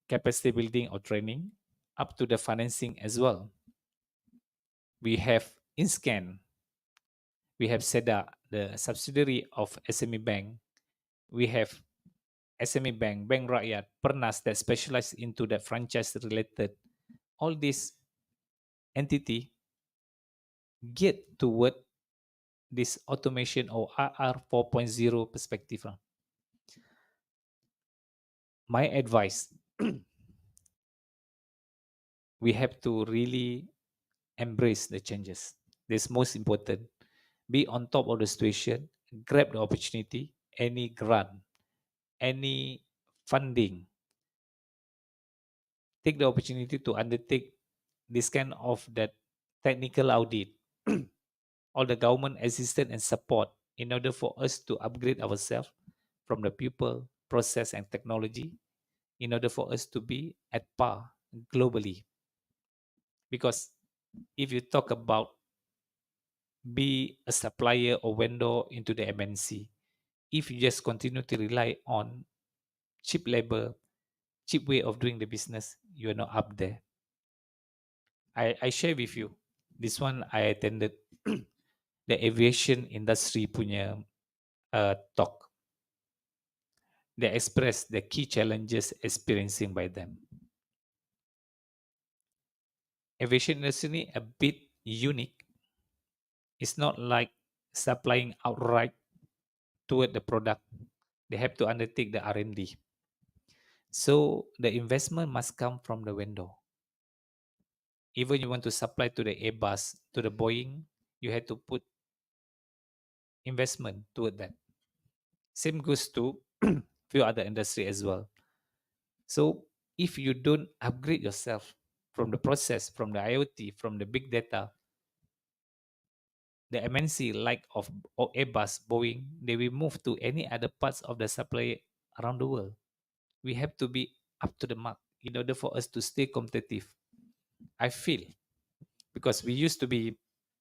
capacity building or training up to the financing as well. We have InScan, we have SEDA, the subsidiary of SME Bank. We have SME Bank, Bank Rakyat, Pernas that specialize into the franchise related. All these entity get toward this automation or RR 4.0 perspective. My advice, we have to really embrace the changes. This most important. Be on top of the situation, grab the opportunity, any grant, any funding. Take the opportunity to undertake this kind of that technical audit, all the government assistance and support in order for us to upgrade ourselves from the people, process, and technology in order for us to be at par globally. Because if you talk about be a supplier or vendor into the MNC, if you just continue to rely on cheap labor, cheap way of doing the business, you are not up there. I share with you. This one I attended the aviation industry punya talk. They express the key challenges experiencing by them. Aviation industry ni a bit unique. It's not like supplying outright toward the product. They have to undertake the R&D. So the investment must come from the vendor. Even you want to supply to the Airbus, to the Boeing, you have to put investment toward that. Same goes to few other industry as well. So if you don't upgrade yourself from the process, from the IoT, from the big data, the MNC like of Airbus, Boeing, they will move to any other parts of the supply around the world. We have to be up to the mark in order for us to stay competitive. I feel because we used to be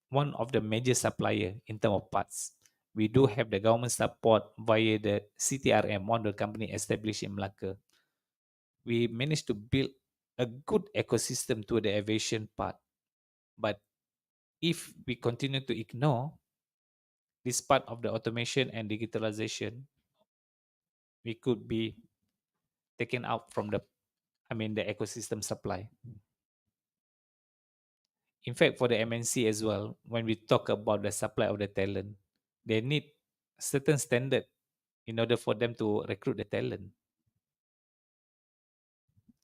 one of the major supplier in terms of parts. we do have the government support via the CTRM, model company established in Malacca. We managed to build a good ecosystem to the aviation part. But if we continue to ignore this part of the automation and digitalization, we could be taken out from the ecosystem supply. In fact, for the MNC as well, when we talk about the supply of the talent, they need certain standard in order for them to recruit the talent.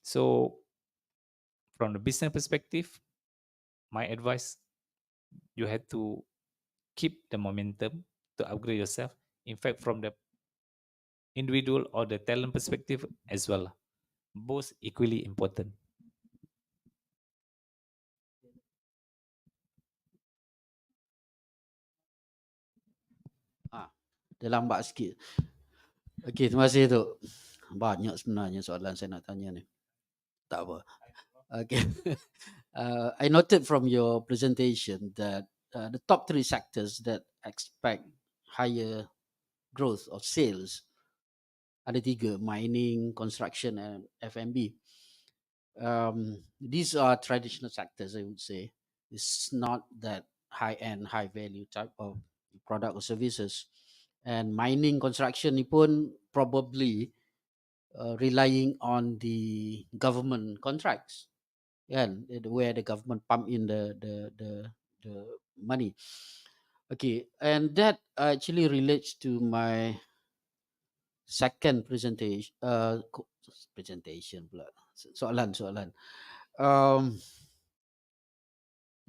So from the business perspective, my advice, you have to keep the momentum to upgrade yourself. In fact, from the individual or the talent perspective as well, both equally important. Dia lambat sikit. Okey, terima kasih tu. Banyak sebenarnya soalan saya nak tanya ni. Tak apa. Okay. I noted from your presentation that the top 3 sectors that expect higher growth of sales ada 3, mining, construction and F&B. These are traditional sectors, I would say. It's not that high-end, high-value type of product or services. And mining, construction ni pun probably relying on the government contracts, where the government pump in the money. Okay, and that actually relates to my second presentation. Presentation pula. Soalan.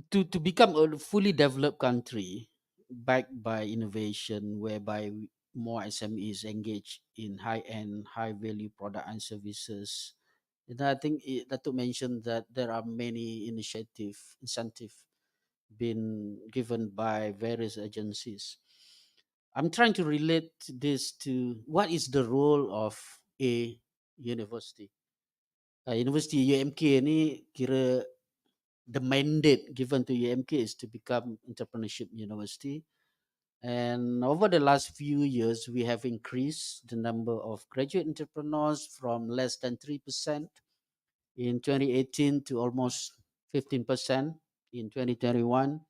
To become a fully developed country backed by innovation, whereby more SMEs engage in high-end, high-value product and services. And I think Datuk mentioned that there are many incentive been given by various agencies. I'm trying to relate this to what is the role of a university. University UMK ni kira the mandate given to UMK is to become entrepreneurship university. And over the last few years, we have increased the number of graduate entrepreneurs from less than 3% in 2018 to almost 15% in 2021.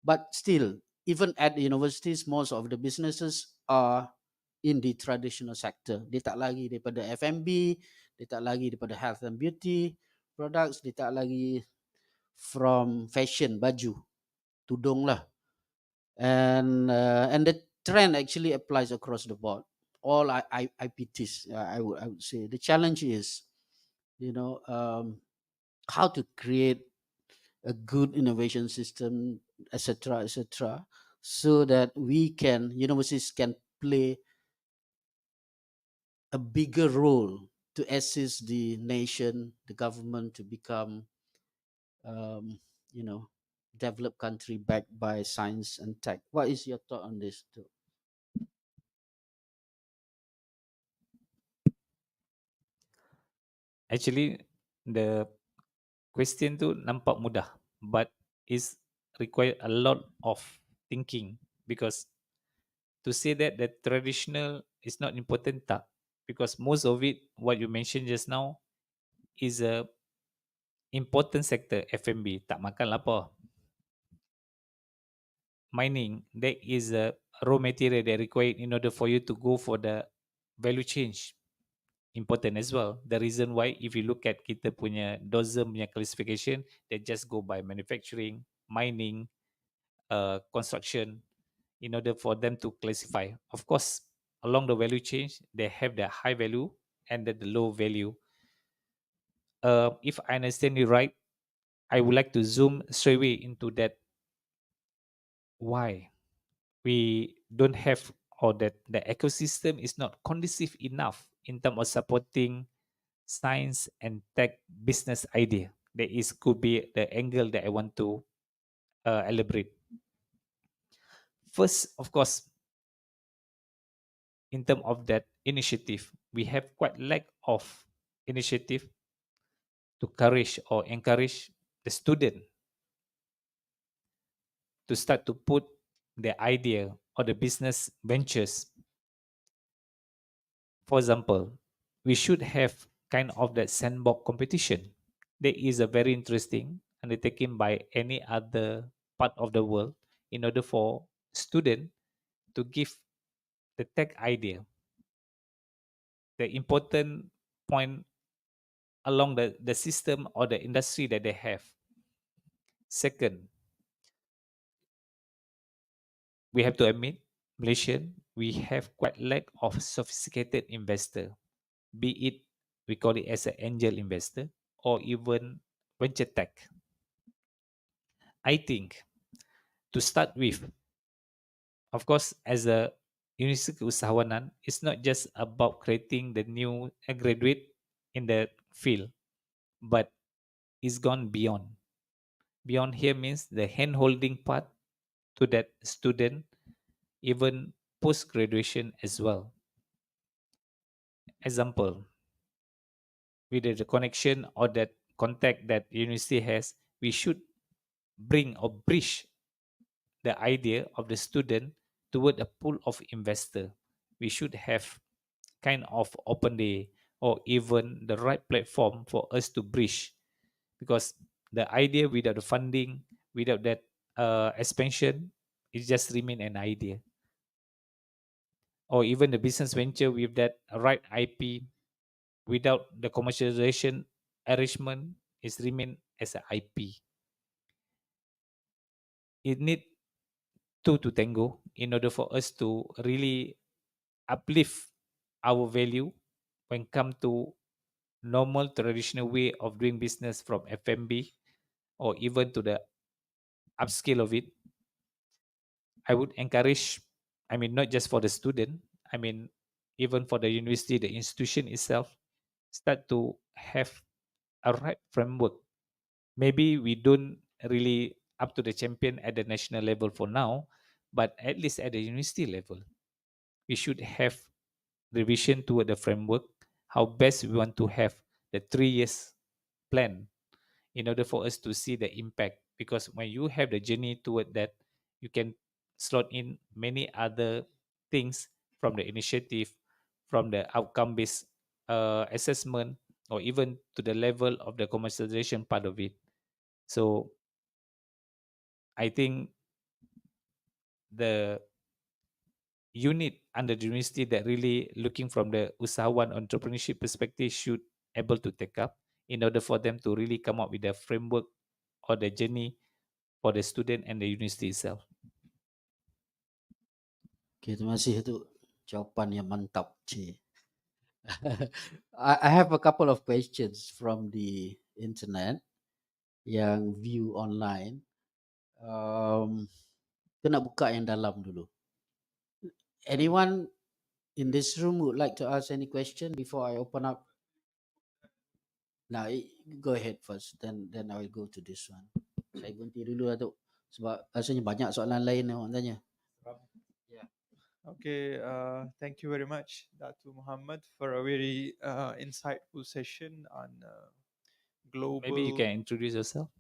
But still, even at the universities, most of the businesses are in the traditional sector. Dia tak lagi daripada F&B, dia tak lagi daripada health and beauty products, dia tak lagi from fashion, baju, tudung lah. And the trend actually applies across the board. All IPTs, I would say. The challenge is, how to create a good innovation system, etc., so that universities can play a bigger role to assist the nation, the government to become, developed country backed by science and tech. What is your thought on this too? Actually, the question tu nampak mudah, but is require a lot of thinking, because to say that the traditional is not important, tak, because most of it what you mentioned just now is a important sector. F&B tak makan lapar. Mining, that is a raw material that required in order for you to go for the value change, important as well. The reason why, if you look at kita punya DOSM punya classification, they just go by manufacturing, mining, construction, in order for them to classify. Of course, along the value change, they have the high value and the low value. If I understand you right, I would like to zoom straight away into that. Why we don't have, or that the ecosystem is not conducive enough in terms of supporting science and tech business idea? That is could be the angle that I want to elaborate. First, of course, in terms of that initiative, we have quite lack of initiative to encourage the student to start to put the idea or the business ventures. For example, we should have kind of that sandbox competition. There is a very interesting undertaken by any other part of the world in order for student to give the tech idea. The important point along the system or the industry that they have. Second, we have to admit, Malaysian, we have quite lack of sophisticated investor, be it we call it as an angel investor or even venture tech. I think to start with, of course, as a university usahawanan, it's not just about creating the new graduate in the field, but it's gone beyond. Beyond here means the hand holding part to that student, even post graduation as well. Example, with the connection or that contact that university has, we should bring or bridge the idea of the student toward a pool of investor. We should have kind of open day or even the right platform for us to bridge, because the idea without the funding, without that expansion, it just remain an idea. Or even the business venture with that right IP, without the commercialization arrangement, is remain as an IP. It need two to tango in order for us to really uplift our value when come to normal traditional way of doing business from FMB or even to the upscale of it. I would encourage, I mean, not just for the student, I mean, even for the university, the institution itself, start to have a right framework. Maybe we don't really up to the champion at the national level for now, but at least at the university level, we should have revision toward the framework, how best we want to have the 3 years plan in order for us to see the impact. Because when you have the journey toward that, you can slot in many other things from the initiative, from the outcome based assessment, or even to the level of the commercialization part of it. So I think the unit under the university that really looking from the usahawan entrepreneurship perspective should able to take up in order for them to really come up with a framework or the journey for the student and the university itself. Okay, terima kasih itu jawapan yang mantap, Cik. I have a couple of questions from the internet yang view online. Kita nak buka yang dalam dulu. Anyone in this room would like to ask any question before I open up? Now, go ahead first, then I will go to this one. Saya berhenti dulu lah tu sebab rasanya banyak soalan lain yang orang tanya. Yeah. Okay, thank you very much, Datu Muhammad, for a very insightful session on global. Maybe you can introduce yourself.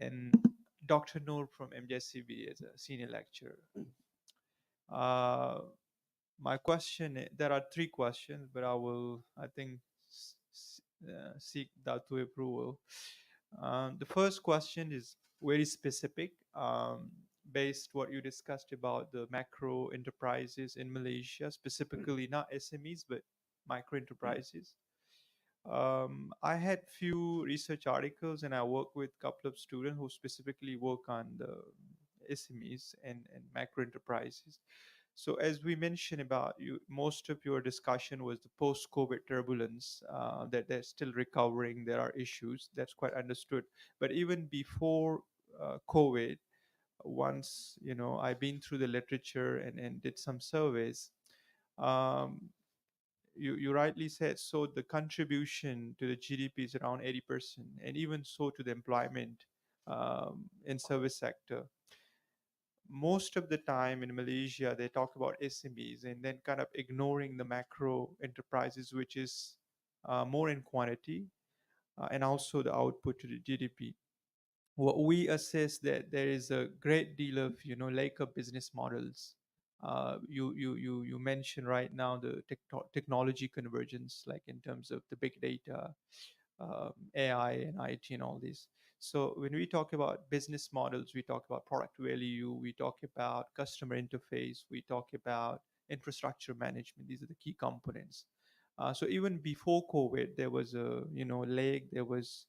And Dr. Noor from MGCB as a senior lecturer. My question, there are 3 questions, but I will, I think, seek Datu approval. The first question is very specific, based what you discussed about the macro enterprises in Malaysia, specifically not SMEs, but micro enterprises. I had few research articles and I work with a couple of students who specifically work on the SMEs and macro enterprises. So as we mentioned about you, most of your discussion was the post-COVID turbulence, that they're still recovering. There are issues. That's quite understood. But even before COVID, once, you know, I've been through the literature and did some surveys, um, you rightly said, so the contribution to the GDP is around 80%, and even so to the employment in service sector. Most of the time in Malaysia, they talk about SMEs and then kind of ignoring the macro enterprises, which is more in quantity and also the output to the GDP. What we assess that there is a great deal of, you know, lack of business models You mentioned right now the technology convergence, like in terms of the big data, AI and IT and all these. So when we talk about business models, we talk about product value, we talk about customer interface, we talk about infrastructure management. These are the key components. So even before COVID, there was a leg. There was,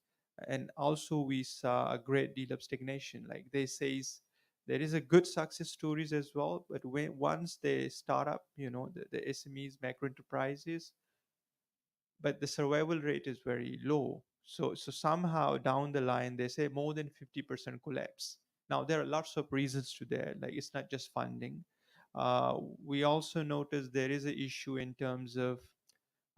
and also we saw a great deal of stagnation. Like they says, there is a good success stories as well, but when once they start up, the SMEs, macro enterprises, but the survival rate is very low. So somehow down the line they say more than 50% collapse. Now there are lots of reasons to that. Like it's not just funding. We also notice there is an issue in terms of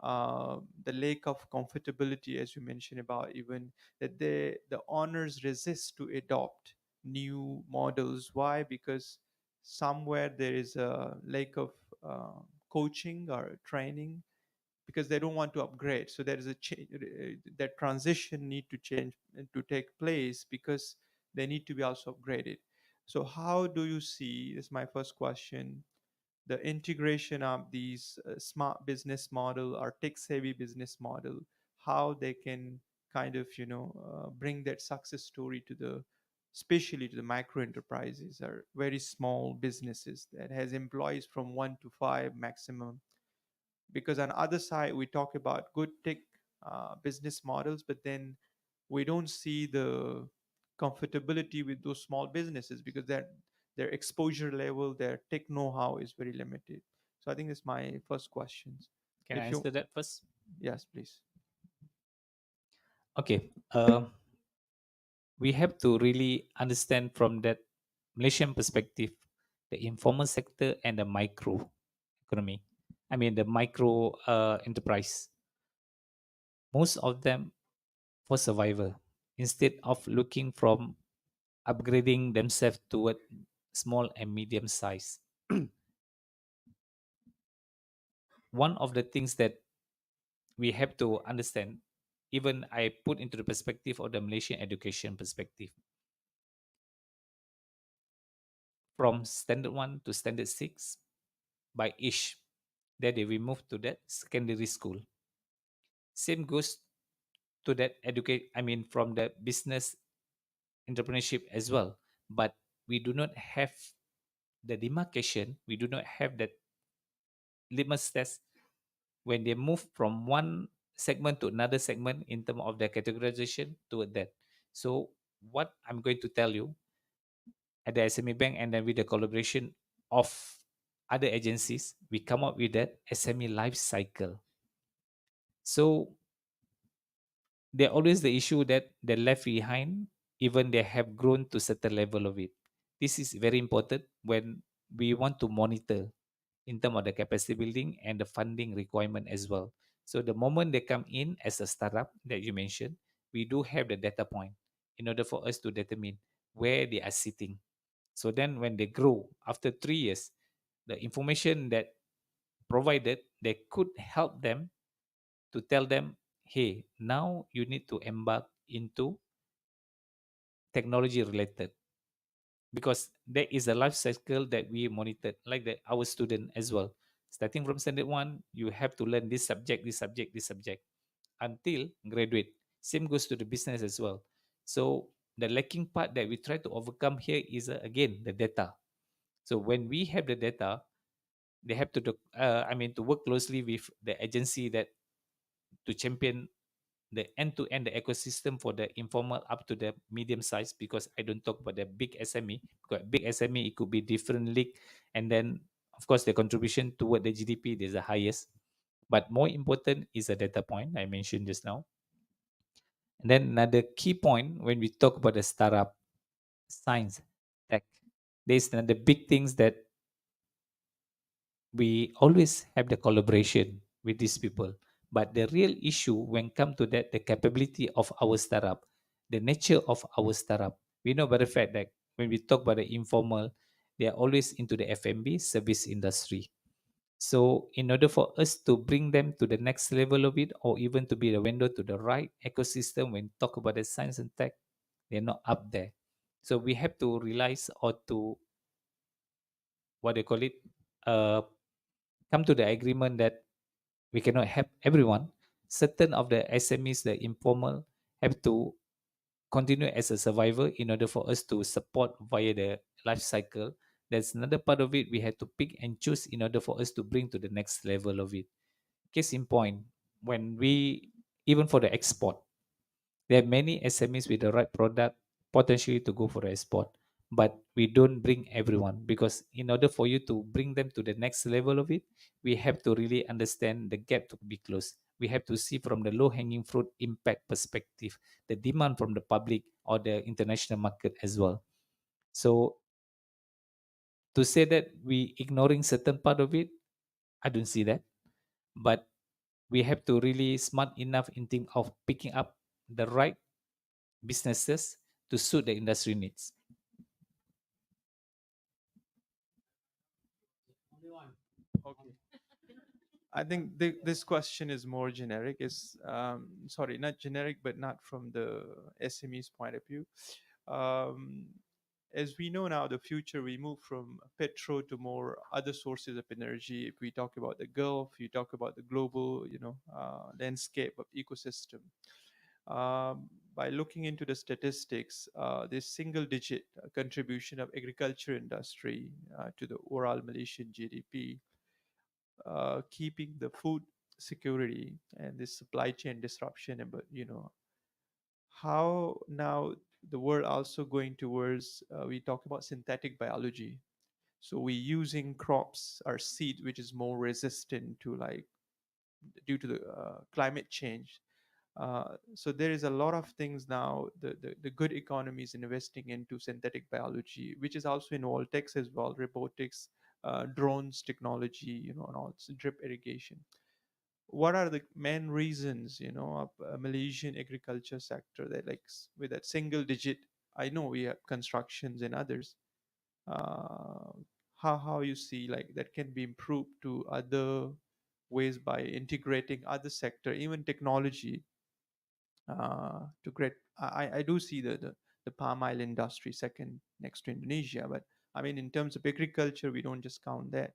the lack of comfortability, as you mentioned about, even that the owners resist to adopt new models. Why? Because somewhere there is a lack of coaching or training, because they don't want to upgrade. So there is a change, that transition need to change to take place, because they need to be also upgraded. So how do you see, this is my first question, the integration of these smart business model or tech savvy business model, how they can kind of bring that success story to the, especially to the micro enterprises or very small businesses that has employees from 1 to 5 maximum. Because on other side we talk about good tech business models, but then we don't see the comfortability with those small businesses, because their exposure level, their tech know-how is very limited. So I think that's my first questions. Can I If you, answer that first? yes, please. Okay. We have to really understand from that Malaysian perspective, the informal sector and the micro economy. I mean, the micro enterprise. Most of them for survival, instead of looking from upgrading themselves toward small and medium size. One of the things that we have to understand, even I put into the perspective of the Malaysian education perspective, from standard 1 to standard 6 by each, that they will move to that secondary school. Same goes to that educate, I mean, from the business entrepreneurship as well. But we do not have the demarcation, we do not have that litmus test when they move from one segment to another segment in terms of their categorization toward that. So what I'm going to tell you, at the SME Bank and then with the collaboration of other agencies, we come up with that SME life cycle. So there always the issue that they're left behind, even they have grown to certain level of it. This is very important when we want to monitor in terms of the capacity building and the funding requirement as well. So the moment they come in as a startup that you mentioned, we do have the data point in order for us to determine where they are sitting. So then when they grow after 3 years, the information that provided, they could help them to tell them, hey, now you need to embark into technology related, because there is a life cycle that we monitored, like our student as well. Starting from standard 1, you have to learn this subject, this subject, this subject until graduate. Same goes to the business as well. So the lacking part that we try to overcome here is again the data. So when we have the data, they have to to work closely with the agency that to champion the end-to-end the ecosystem for the informal up to the medium size, because I don't talk about the big SME, because big SME it could be different league, and then of course the contribution toward the GDP is the highest, but more important is the data point I mentioned just now. And then another key point when we talk about the startup, science, tech, there's another big things that we always have the collaboration with these people. But the real issue when come to that, the capability of our startup, the nature of our startup, we know by the fact that when we talk about the informal, they are always into the F&B service industry. So in order for us to bring them to the next level of it, or even to be the window to the right ecosystem when talk about the science and tech, they're not up there. So we have to realize, or to what they call it, uh, come to the agreement that we cannot help everyone. Certain of the SMEs, the informal, have to continue as a survivor in order for us to support via the life cycle. That's another part of it we had to pick and choose in order for us to bring to the next level of it. Case in point, when we, even for the export, there are many SMEs with the right product potentially to go for the export, but we don't bring everyone because in order for you to bring them to the next level of it, we have to really understand the gap to be closed. We have to see from the low hanging fruit impact perspective, the demand from the public or the international market as well. So to say that we ignoring certain part of it, I don't see that. But we have to really smart enough in terms of picking up the right businesses to suit the industry needs. Okay. I think this question is more generic. Is sorry, not generic, but not from the SME's point of view. Um, as we know now, the future we move from petrol to more other sources of energy. If we talk about the Gulf, you talk about the global, landscape of ecosystem. By looking into the statistics, this single-digit contribution of agriculture industry to the overall Malaysian GDP, keeping the food security and this supply chain disruption, but how now the world also going towards, we talk about synthetic biology. So we using crops or seed which is more resistant to, like, due to the climate change. So there is a lot of things now. The good economy is investing into synthetic biology, which is also in all techs as well, robotics, drones technology, and also drip irrigation. What are the main reasons, of Malaysian agriculture sector that, like, with that single digit? I know we have constructions and others. Uh, how you see, like, that can be improved to other ways by integrating other sector, even technology, to create. I do see the palm oil industry second next to Indonesia, but I mean, in terms of agriculture, we don't just count that.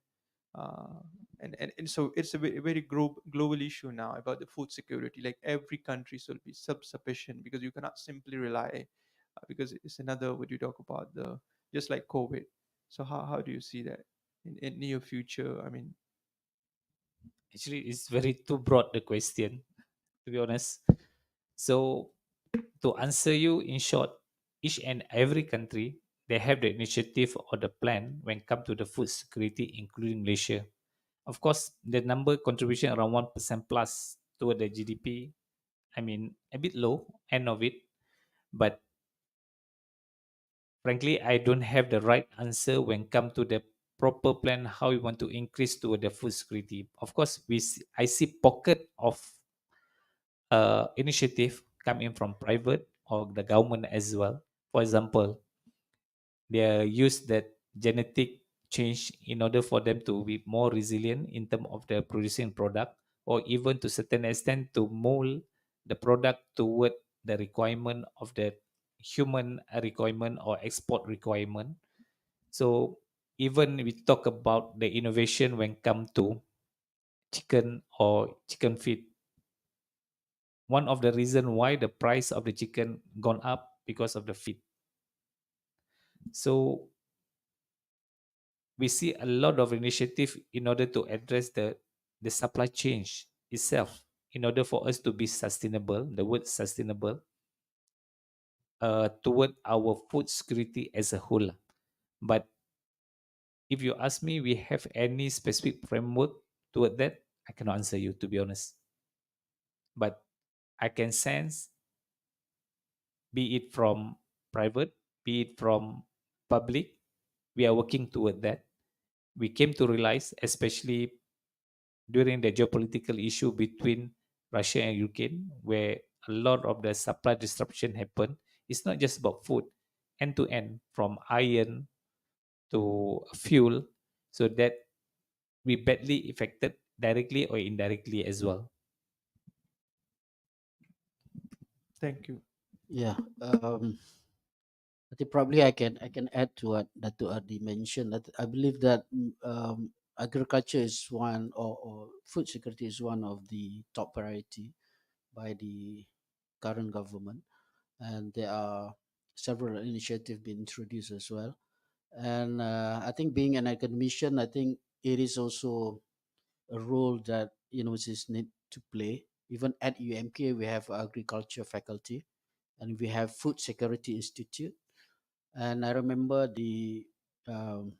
Uh, and so it's a very global issue now about the food security. Like, every country should be self-sufficient, because you cannot simply rely, because it's another what you talk about, the just like COVID. So how do you see that in near future? I mean, Actually, it's very too broad the question, to be honest. So to answer you in short, each and every country they have the initiative or the plan when come to the food security, including Malaysia. Of course, the number contribution around 1% plus toward the GDP. I mean, a bit low end of it, but frankly, I don't have the right answer when come to the proper plan how we want to increase toward the food security. Of course, I see pocket of initiative coming from private or the government as well. For example, they use that genetic change in order for them to be more resilient in terms of the producing product, or even to certain extent to mold the product toward the requirement of the human requirement or export requirement. So even we talk about the innovation when come to chicken or chicken feed, one of the reason why the price of the chicken gone up because of the feed. So we see a lot of initiative in order to address the supply chain itself in order for us to be sustainable, the word sustainable, toward our food security as a whole. But if you ask me, we have any specific framework toward that, I cannot answer you, to be honest. But I can sense, be it from private, be it from public, we are working toward that. We came to realize, especially during the geopolitical issue between Russia and Ukraine, where a lot of the supply disruption happened. It's not just about food, end to end, from iron to fuel, so that we badly affected directly or indirectly as well. thank you. Yeah. I think probably I can add to what Datu Ardi mentioned. I believe that agriculture is one, or food security is one of the top priority by the current government, and there are several initiatives being introduced as well. And I think being an academician, I think it is also a role that universities need to play. Even at UMK, we have agriculture faculty, and we have food security institute. And I remember um,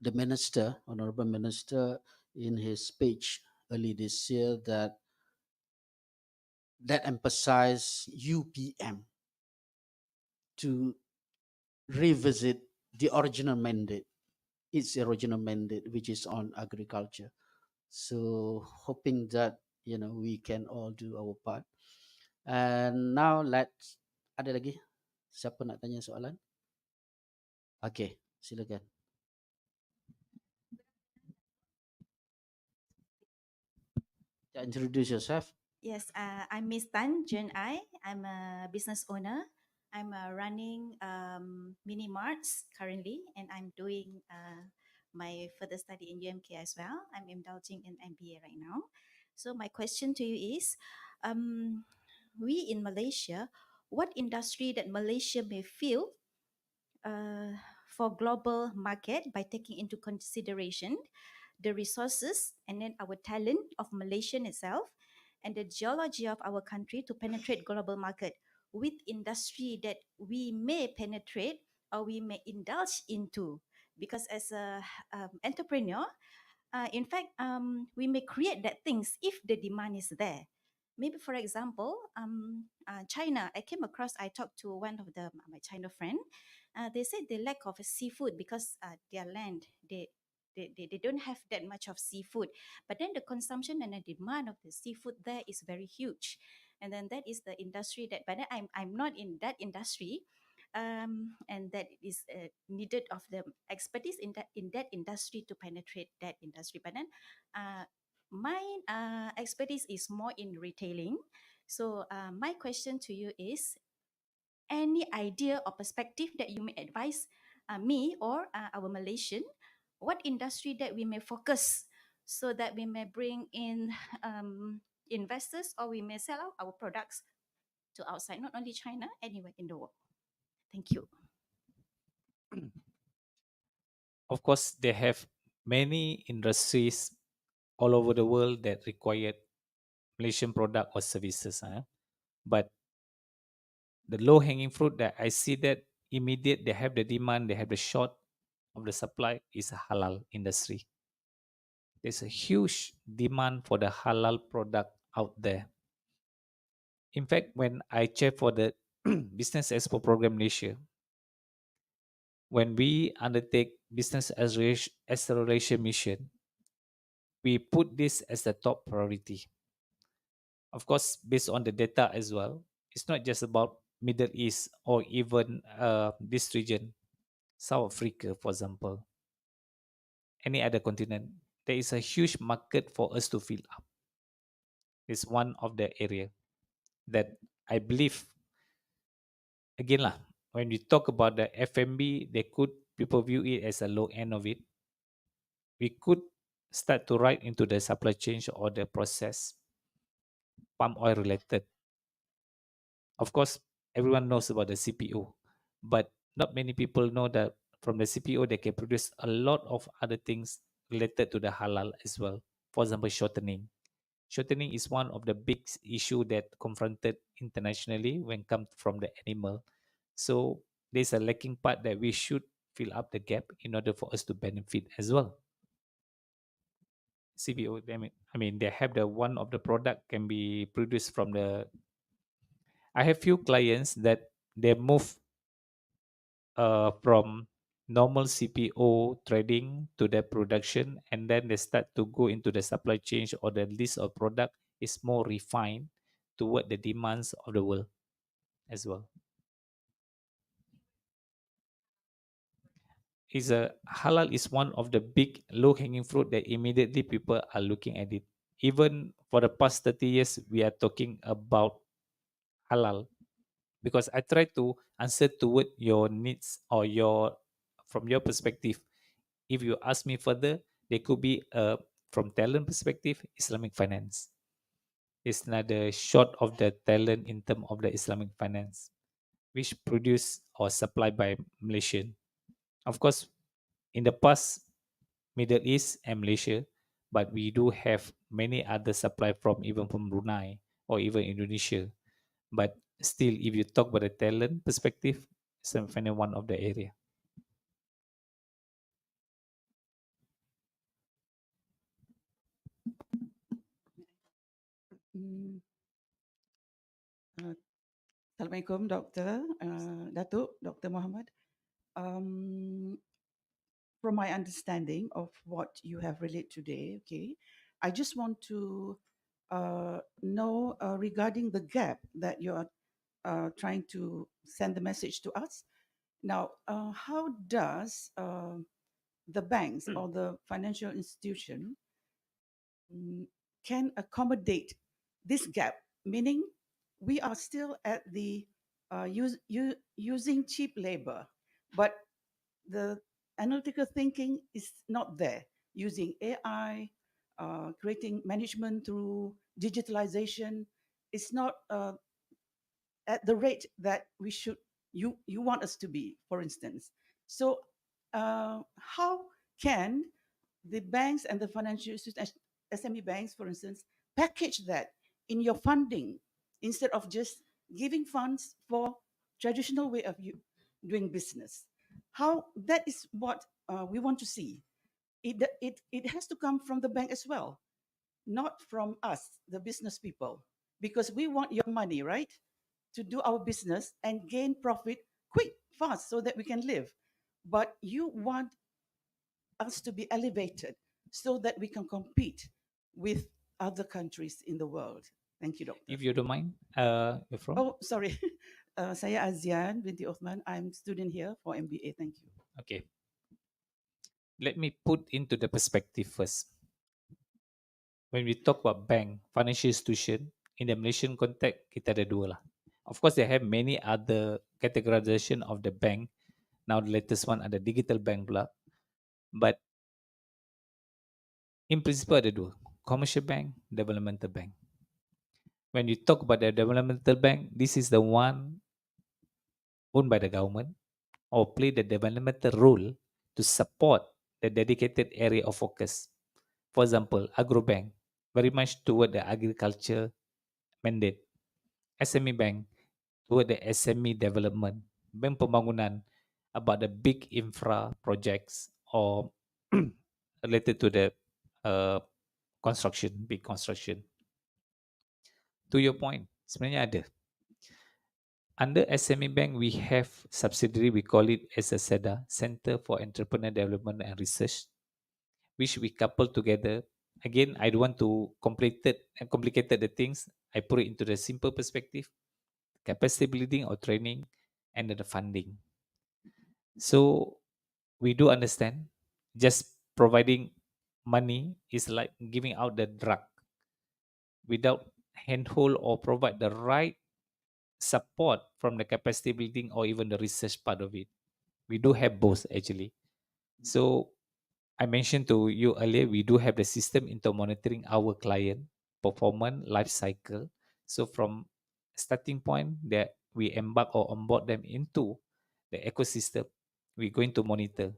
the minister, honorable minister, in his speech early this year that emphasized UPM to revisit the original mandate, its original mandate, which is on agriculture. So hoping that we can all do our part. And now let's, ada lagi siapa nak tanya soalan? Okay, silakan. Introduce yourself. Yes, I'm Miss Tan Jen I. I'm a business owner. I'm running mini marts currently, and I'm doing my further study in UMK as well. I'm indulging in MBA right now. So my question to you is, we in Malaysia, what industry that Malaysia may feel uh, for global market by taking into consideration the resources and then our talent of Malaysian itself and the geology of our country to penetrate global market with industry that we may penetrate or we may indulge into, because as a entrepreneur, in fact, we may create that things if the demand is there. Maybe, for example, China. I talked to one of my China friend. They said they lack of seafood because their land, they don't have that much of seafood. But then the consumption and the demand of the seafood there is very huge. And then that is the industry that, but then I'm not in that industry, and that is needed of the expertise in that industry to penetrate that industry. But then my expertise is more in retailing. So my question to you is, any idea or perspective that you may advise me or our Malaysian, what industry that we may focus so that we may bring in investors, or we may sell out our products to outside, not only China, anywhere in the world. Thank you. Of course, they have many industries all over the world that require Malaysian product or services. But the low hanging fruit that I see that immediate, they have the demand, they have the short of the supply, is a halal industry. There's a huge demand for the halal product out there. In fact, when I check for the Business Expo Program Malaysia, when we undertake business acceleration mission, we put this as the top priority. Of course, based on the data as well, it's not just about Middle East or even this region, South Africa, for example, any other continent. There is a huge market for us to fill up. It's one of the area that I believe, again lah, when we talk about the FMB, people view it as a low end of it. We could start to write into the supply chain or the process, palm oil related. Of course, everyone knows about the CPO, but not many people know that from the CPO they can produce a lot of other things related to the halal as well. For example, shortening. Shortening is one of the big issue that confronted internationally when come from the animal. So there's a lacking part that we should fill up the gap in order for us to benefit as well. CPO, I mean, they have the one of the product can be produced from the. I have few clients that they move from normal CPO trading to the production, and then they start to go into the supply chain, or the list of product is more refined toward the demands of the world as well. Is a halal is one of the big low hanging fruit that immediately people are looking at it. Even for the past 30 years, we are talking about halal, because I try to answer toward your needs or your from your perspective. If you ask me further, There could be from talent perspective, Islamic finance. It's another short of the talent in terms of the Islamic finance, which produced or supplied by Malaysian. Of course, in the past, Middle East and Malaysia, but we do have many other supply from even from Brunei or even Indonesia. But still, if you talk about the talent perspective, it's definitely one of the area. Mm, Assalamualaikum, Dr. Datuk, Dr. Muhammad. From my understanding of what you have relayed today, okay, I just want to know regarding the gap that you are trying to send the message to us. Now, how does the banks or the financial institution can accommodate this gap? Meaning, we are still at the using cheap labor, but the analytical thinking is not there. Using AI, creating management through digitalization, it's not at the rate that we should you want us to be, for instance. So, how can the banks and the financial institutions, SME banks, for instance, package that in your funding instead of just giving funds for traditional way of doing business? How that is what we want to see. It has to come from the bank as well, not from us, the business people, because we want your money, right, to do our business and gain profit quick, fast, so that we can live. But you want us to be elevated so that we can compete with other countries in the world. Thank you, Doctor. If you don't mind, you're from? Oh, sorry. Saya Azian binti Othman. I'm student here for MBA. Thank you. Okay. Let me put into the perspective first. When we talk about bank, financial institution, in the Malaysian context, kita ada dua lah. Of course, they have many other categorization of the bank. Now, the latest one ada digital bank pula. But in principle ada dua. Commercial bank, developmental bank. When you talk about the developmental bank, this is the one owned by the government or play the developmental role to support the dedicated area of focus. For example, agrobank, very much toward the agriculture mandate. SME bank, toward the SME development. Bank pembangunan, about the big infra projects or related to the construction, big construction. To your point, sebenarnya ada. Under SME Bank, we have subsidiary, we call it as a SEDA, Center for Entrepreneur Development and Research, which we couple together. Again, I don't want to complicate the things. I put it into the simple perspective, capacity building or training, and then the funding. So we do understand just providing money is like giving out the drug without handhold or provide the right support from the capacity building or even the research part of it. We do have both actually. So I mentioned to you earlier, we do have the system into monitoring our client performance life cycle. So from starting point that we embark or onboard them into the ecosystem, we're going to monitor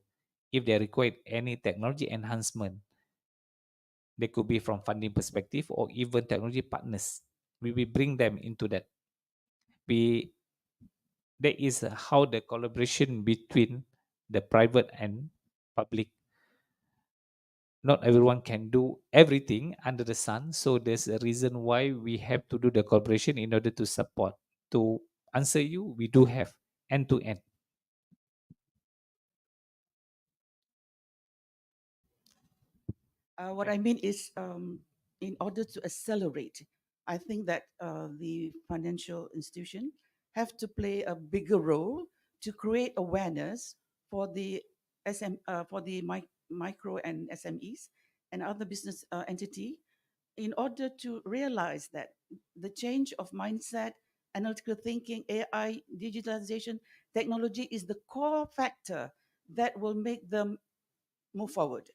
if they require any technology enhancement. They could be from funding perspective or even technology partners. We will bring them into that. That is how the collaboration between the private and public. Not everyone can do everything under the sun, so there's a reason why we have to do the collaboration in order to support. To answer you, we do have end to end. What I mean is, in order to accelerate, I think that the financial institution have to play a bigger role to create awareness for the for the micro and SMEs and other business entity, in order to realize that the change of mindset, analytical thinking, AI, digitalization, technology is the core factor that will make them move forward.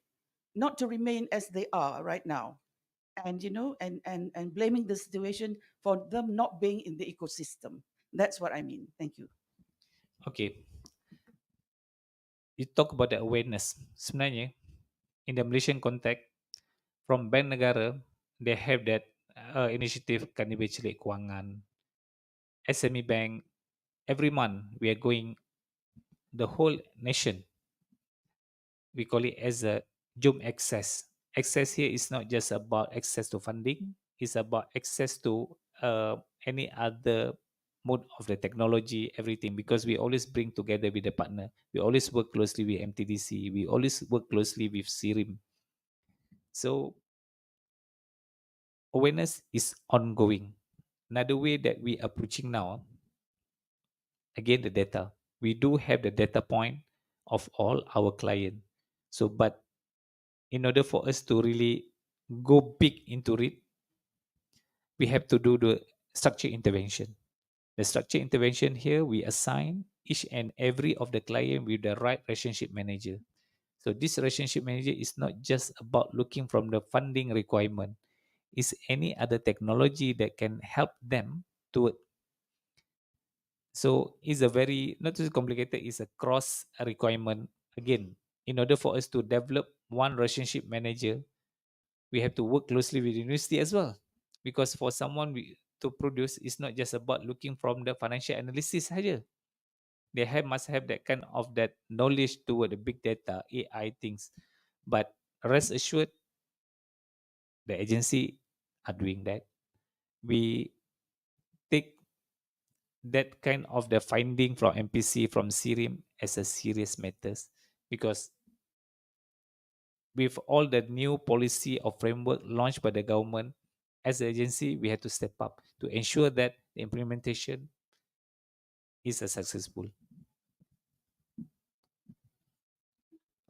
not to remain as they are right now, and and blaming the situation for them not being in the ecosystem. That's what I mean. Thank you. Okay, you talk about the awareness. Sebenarnya, in the Malaysian context, from Bank Negara, they have that initiative Kanibay Cilik Kewangan, SME Bank. Every month, we are going the whole nation. We call it as a Jom access. Access here is not just about access to funding, it's about access to any other mode of the technology, everything, because we always bring together with the partner. We always work closely with MTDC. We always work closely with SIRIM. So awareness is ongoing. Another way that we are approaching now, again, the data. We do have the data point of all our clients. So, but in order for us to really go big into it, we have to do the structure intervention. The structure intervention here, we assign each and every of the client with the right relationship manager. So this relationship manager is not just about looking from the funding requirement. Is any other technology that can help them to. So it's a very not too complicated. It's a cross requirement. Again, in order for us to develop one relationship manager, we have to work closely with the university as well, because for someone to produce, it's not just about looking from the financial analysis saja. They must have that kind of that knowledge toward the big data AI things. But rest assured, the agency are doing that. We take that kind of the finding from MPC, from SIRIM as a serious matters, because with all the new policy or framework launched by the government, as an agency, we have to step up to ensure that the implementation is a successful.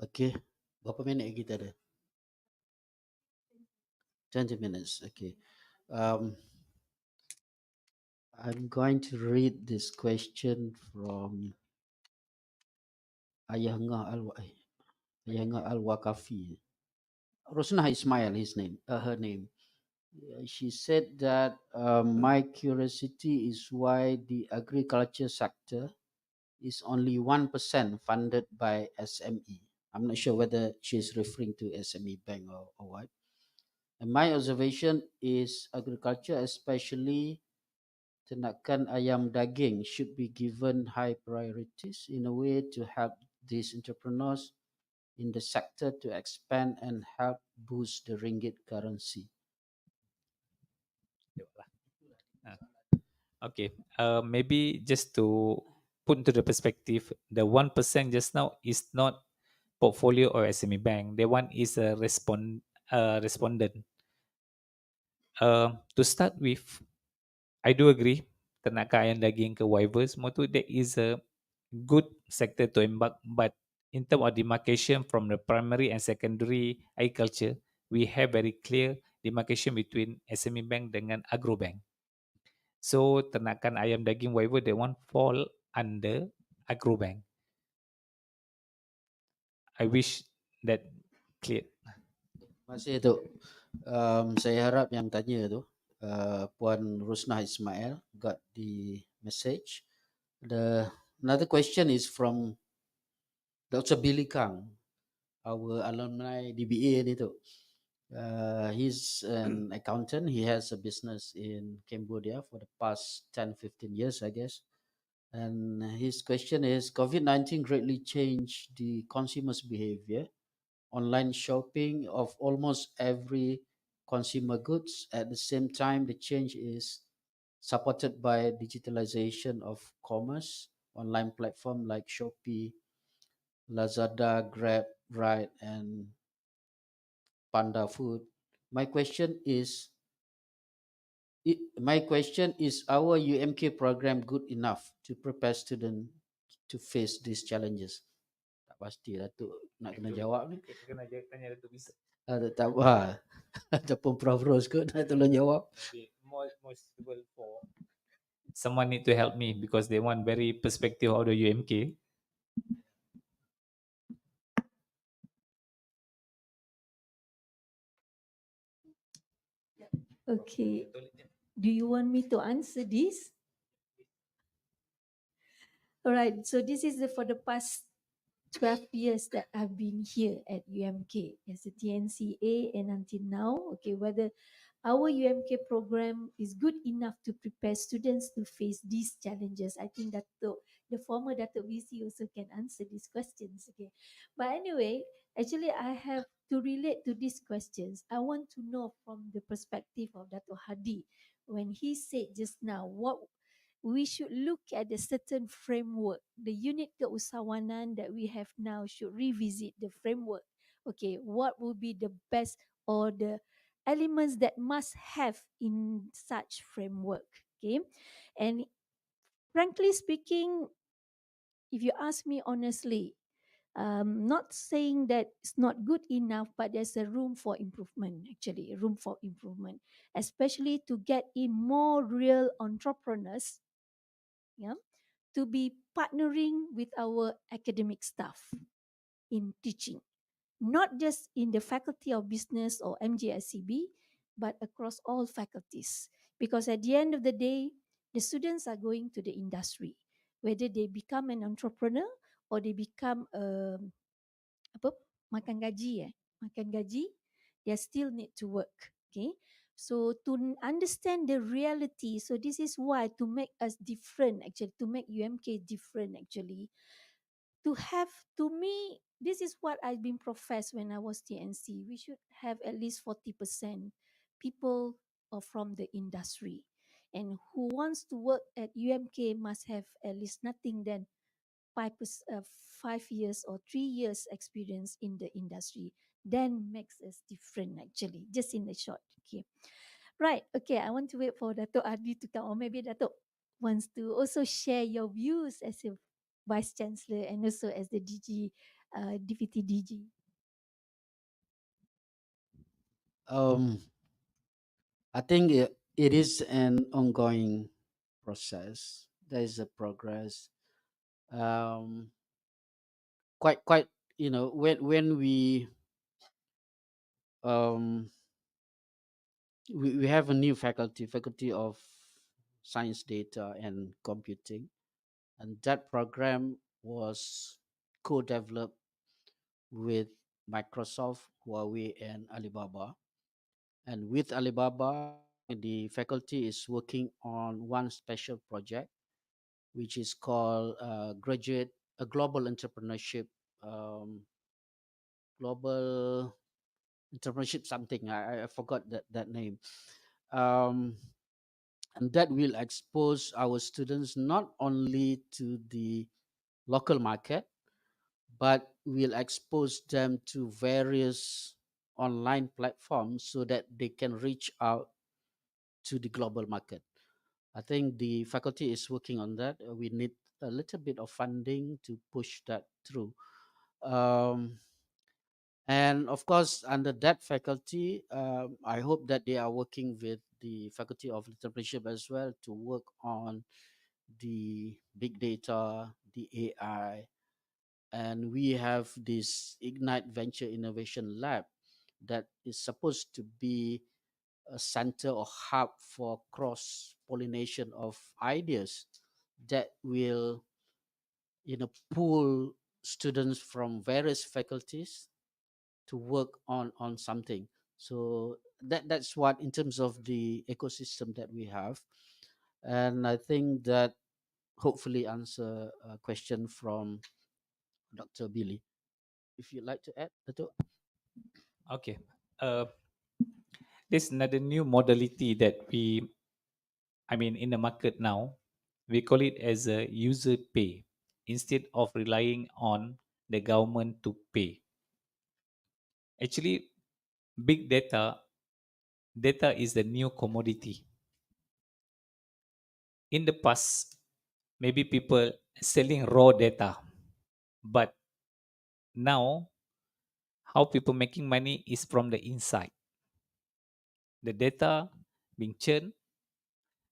Okay. Berapa minit kita ada? 20 minutes. Okay. I'm going to read this question from Ayahanga Al-Wakafi. Rosna Ismail, her name. She said that my curiosity is why the agriculture sector is only 1% funded by SME. I'm not sure whether she's referring to SME Bank or what. And my observation is agriculture, especially ternakan ayam daging, should be given high priorities in a way to help these entrepreneurs in the sector to expand and help boost the ringgit currency. Okay, maybe just to put into the perspective, the 1% just now is not portfolio or SME bank. The one is a respondent. To start with, I do agree, ternakan ayam daging ke whatever, semua tu, that is a good sector to embark. But in terms of demarcation from the primary and secondary agriculture, we have very clear demarcation between SME bank dengan agro bank. So ternakan ayam daging whatever, they want fall under agro bank. I wish that clear. Terima kasih tu. Saya harap yang tanya tu, Puan Rusnah Ismail got the message. Another question is from Dr. Billy Kang, our alumni DBA ni tu. He's an accountant. He has a business in Cambodia for the past 10-15 years, I guess. And his question is, COVID-19 greatly changed the consumer's behavior. Online shopping of almost every consumer goods. At the same time, the change is supported by digitalization of commerce, online platform like Shopee, Lazada, Grab, Ride, and Panda Food. My question is, our UMK program good enough to prepare students to face these challenges? Tak pasti lah tu nak kena jawab ni. Kena tanya Datuk Bisa. Tak apa. Ataupun Prof. Rose kot nak tolong jawab. More suitable for someone need to help me because they want very perspective of the UMK. Okay. Do you want me to answer this? All right. So this is for the past 12 years that I've been here at UMK as a TNCA, and until now, okay, whether our UMK program is good enough to prepare students to face these challenges. I think that the former Dato' VC also can answer these questions. Okay. But anyway, actually I have to relate to these questions. I want to know from the perspective of Dato' Hadi when he said just now what we should look at a certain framework. The unit keusahawanan that we have now should revisit the framework. Okay, what would be the best or the elements that must have in such framework? Okay, and frankly speaking, if you ask me honestly, not saying that it's not good enough, but there's a room for improvement, actually, room for improvement, especially to get in more real entrepreneurs, yeah, to be partnering with our academic staff in teaching, not just in the Faculty of Business or MGSCB, but across all faculties. Because at the end of the day, the students are going to the industry, whether they become an entrepreneur or they become apa makan gaji makan gaji, they still need to work. Okay, so to understand the reality, so this is why to make us different, actually to make UMK different, actually to have, to me, this is what I've been professed when I was TNC. We should have at least 40% people are from the industry, and who wants to work at UMK must have at least nothing than 5 years or 3 years experience in the industry. Then makes us different, actually, just in the short. Okay, right. Okay, I want to wait for Dato' Adi to come, or maybe Dato' wants to also share your views as a vice chancellor and also as the DG, deputy DG. Um, I think it is an ongoing process. There is a progress. Um, quite when um we have a new faculty of science, data, and computing, and that program was co-developed with Microsoft, Huawei, and Alibaba. And with Alibaba, the faculty is working on one special project, which is called graduate a global entrepreneurship, um, global entrepreneurship something. I forgot that name. Um, and that will expose our students not only to the local market, but will expose them to various online platforms so that they can reach out to the global market. I think the faculty is working on that. We need a little bit of funding to push that through. Um, and of course, under that faculty, I hope that they are working with the Faculty of Entrepreneurship as well to work on the big data, the AI, and we have this Ignite Venture Innovation Lab that is supposed to be a center or hub for cross pollination of ideas that will pool students from various faculties to work on something. So that's what in terms of the ecosystem that we have. And I think that hopefully answer a question from Dr. Billy. If you'd like to add, Dato'. Okay. Uh, there's another new modality that in the market now, we call it as a user pay instead of relying on the government to pay. Actually, big data is the new commodity. In the past, maybe people selling raw data, but now how people making money is from the inside. The data being churned,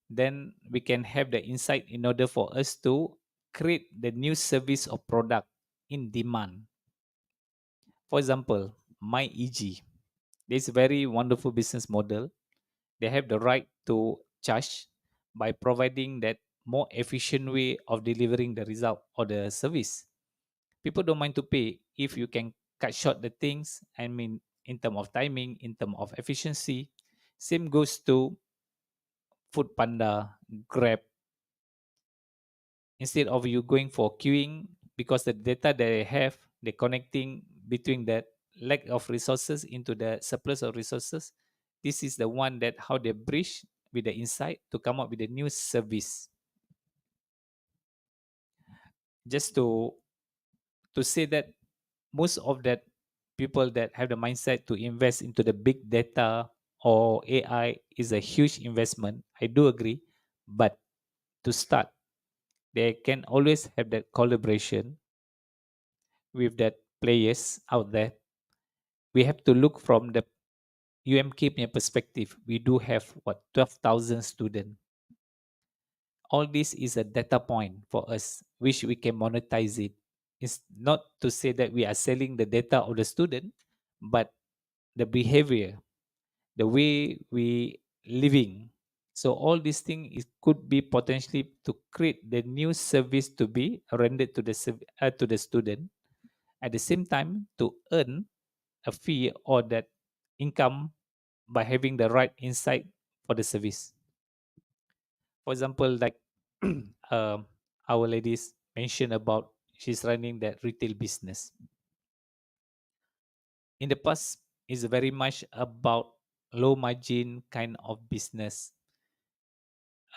then we can have the insight in order for us to create the new service or product in demand. For example, my EG, this very wonderful business model. they have the right to charge by providing that more efficient way of delivering the result or the service. People don't mind to pay if you can cut short the things. I mean, in terms of timing, in terms of efficiency. Same goes to Food Panda, Grab. Instead of you going for queuing, because the data they have, they're connecting between that lack of resources into the surplus of resources. This is the one that how they bridge with the insight to come up with a new service. Just to say that most of that people that have the mindset to invest into the big data or AI is a huge investment. I do agree, but to start, they can always have that collaboration with that players out there. We have to look from the UMK punya perspective. We do have what 12,000 students. All this is a data point for us, which we can monetize it. It's not to say that we are selling the data of the student, but the behavior, the way we living. So all these things could be potentially to create the new service to be rendered to to the student. At the same time, to earn a fee or that income by having the right insight for the service. For example, like our ladies mentioned about she's running that retail business. In the past, is very much about low margin kind of business,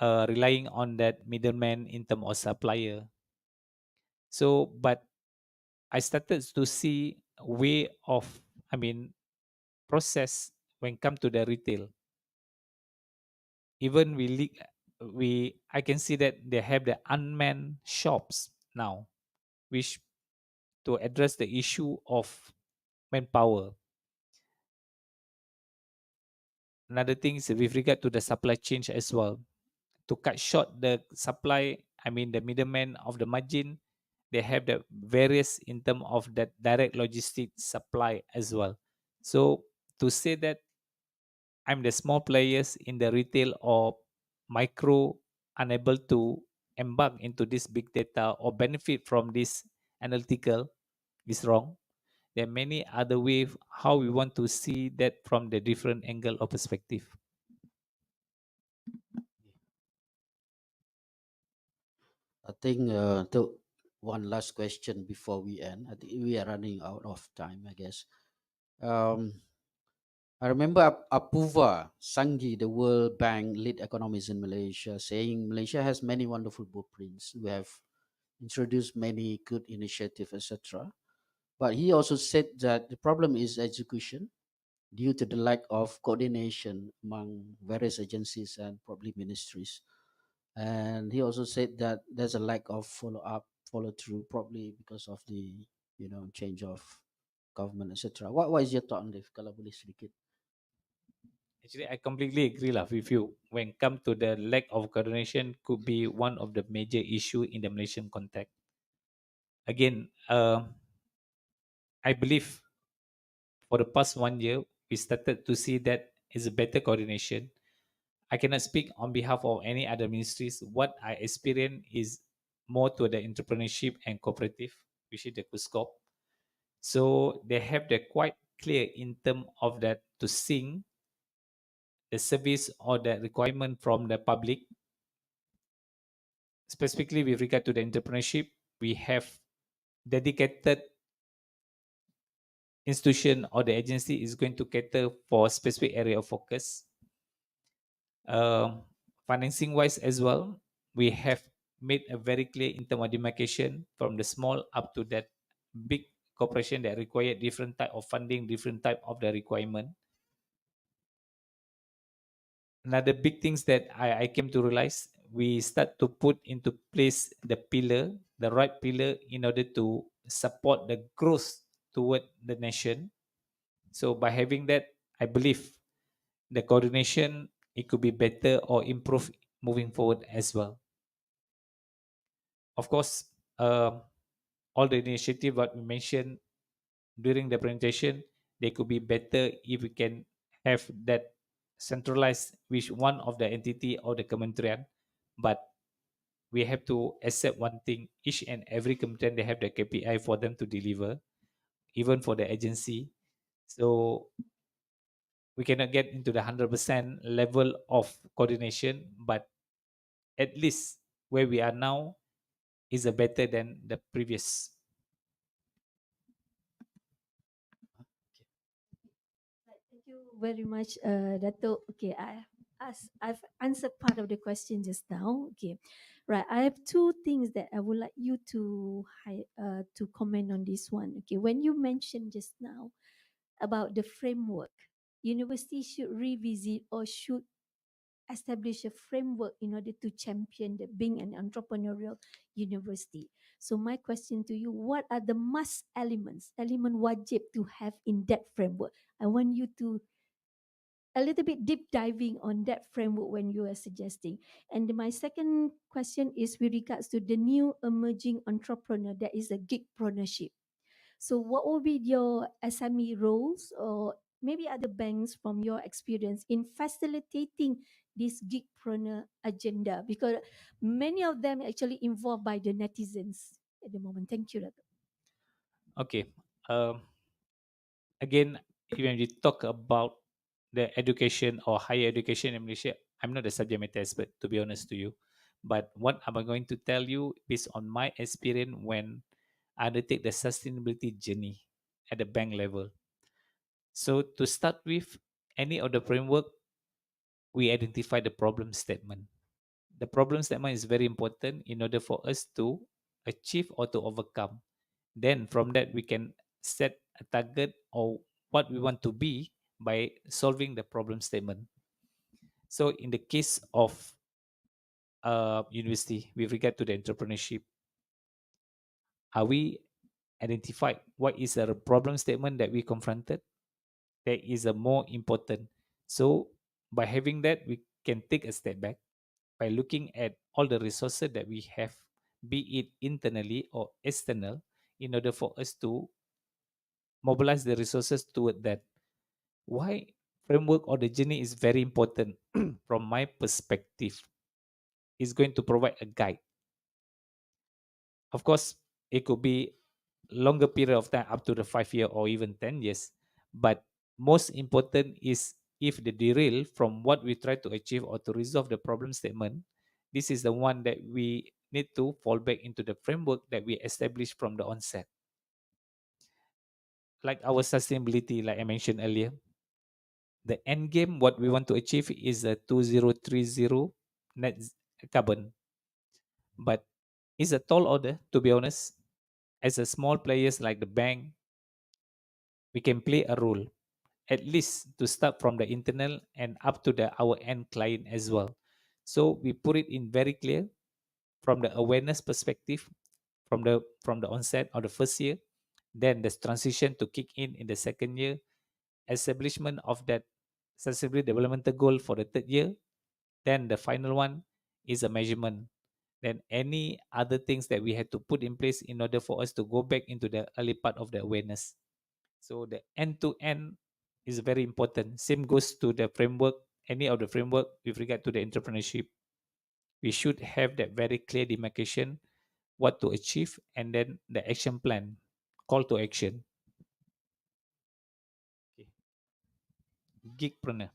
relying on that middleman in terms of supplier. So, but I started to see a way of, I mean, process when come to the retail. Even I can see that they have the unmanned shops now, which to address the issue of manpower. Another thing is with regard to the supply chain as well. To cut short the supply, I mean the middleman of the margin, they have the various in terms of that direct logistics supply as well. So to say that I'm the small players in the retail or micro unable to embark into this big data or benefit from this analytical is wrong. There are many other ways how we want to see that from the different angle or perspective. I think one last question before we end. I think we are running out of time, I guess. Um, I remember Apuva Sanghi, the World Bank lead economist in Malaysia, saying Malaysia has many wonderful blueprints. We have introduced many good initiatives, etc. But he also said that the problem is execution due to the lack of coordination among various agencies and probably ministries. And he also said that there's a lack of follow up, follow through, probably because of the change of government, etc. What is your thought on this? Kalau boleh sedikit. Actually, I completely agree lah with you. When come to the lack of coordination, could be one of the major issue in the Malaysian context. Again, I believe for the past 1 year, we started to see that is a better coordination. I cannot speak on behalf of any other ministries. What I experience is more to the entrepreneurship and cooperative, which is the scope. So they have the quite clear in term of that to sync the service or the requirement from the public. Specifically with regard to the entrepreneurship, we have dedicated institution or the agency is going to cater for a specific area of focus. Financing wise as well, we have made a very clear in terms of demarcation from the small up to that big corporation that require different type of funding, different type of the requirement. Another big things that I came to realize, we start to put into place the right pillar in order to support the growth toward the nation. So by having that, I believe the coordination, it could be better or improve moving forward as well. Of course, all the initiative that we mentioned during the presentation, they could be better if we can have that centralized with one of the entity or the kementerian, but we have to accept one thing: each and every kementerian, they have the KPI for them to deliver, even for the agency. So we cannot get into the 100% level of coordination, but at least where we are now is a better than the previous. Right, thank you very much, Dato. Okay, I've answered part of the question just now. Okay, right. I have two things that I would like you to comment on this one. Okay, when you mentioned just now about the framework, university should revisit or should establish a framework in order to champion the being an entrepreneurial university. So my question to you, what are the must elements, element wajib to have in that framework? I want you to a little bit deep diving on that framework when you are suggesting. And my second question is with regards to the new emerging entrepreneur, that is a gigpreneurship. So what will be your SME roles or maybe other banks from your experience in facilitating this gigpreneur agenda? Because many of them actually involved by the netizens at the moment. Thank you, Dato. Okay. Again, when we talk about the education or higher education in Malaysia, I'm not a subject matter expert, to be honest to you. But what am I going to tell you based on my experience when I undertake the sustainability journey at the bank level? So to start with, any of the framework, we identify the problem statement. The problem statement is very important in order for us to achieve or to overcome. Then from that, we can set a target or what we want to be by solving the problem statement. So in the case of university, with regard to the entrepreneurship, are we identified what is the problem statement that we confronted? That is a more important. So by having that, we can take a step back by looking at all the resources that we have, be it internally or external, in order for us to mobilize the resources toward that. Why framework or the journey is very important from my perspective? Is going to provide a guide. Of course, it could be longer period of time up to the 5 year or even 10 years. But most important is if the derail from what we try to achieve or to resolve the problem statement, this is the one that we need to fall back into the framework that we established from the onset. Like our sustainability, like I mentioned earlier, the end game, what we want to achieve is a 2030 net carbon. But it's a tall order, to be honest. As a small players like the bank, we can play a role, at least to start from the internal and up to the our end client as well. So we put it in very clear from the awareness perspective, from the onset of the first year, then the transition to kick in the second year, establishment of that sustainable developmental goal for the third year, then the final one is a measurement. Then any other things that we had to put in place in order for us to go back into the early part of the awareness. So the end to end is very important. Same goes to the framework, any of the framework with regard to the entrepreneurship. We should have that very clear demarcation, what to achieve, and then the action plan, call to action. Okay. Gigpreneur.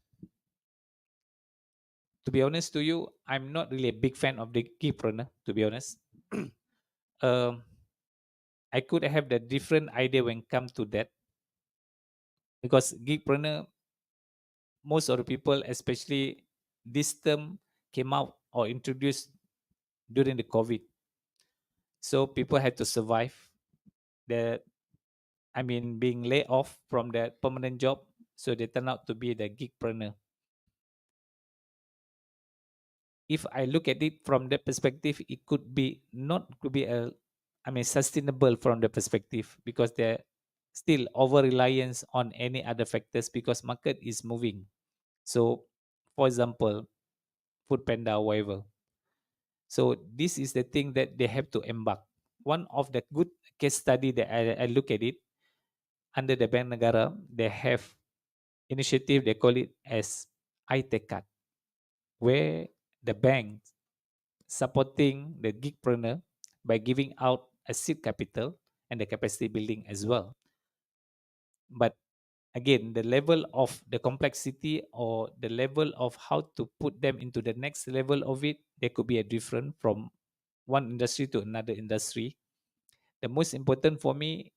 To be honest to you, I'm not really a big fan of the gigpreneur, to be honest. um, I could have the different idea when come to that, because gigpreneur, most of the people, especially this term, came out or introduced during the COVID. So people had to survive the, I mean, being laid off from their permanent job. So they turn out to be the gigpreneur. If I look at it from that perspective, it could be not could be a, I mean, sustainable from the perspective, because they're still over reliance on any other factors because market is moving. So, for example, Food Panda or whatever. So this is the thing that they have to embark. One of the good case study that I look at it, under the Bank Negara, they have initiative, they call it as IT card, where the bank supporting the gigpreneur by giving out a seed capital and the capacity building as well. But again, the level of the complexity or the level of how to put them into the next level of it, there could be a different from one industry to another industry. The most important for me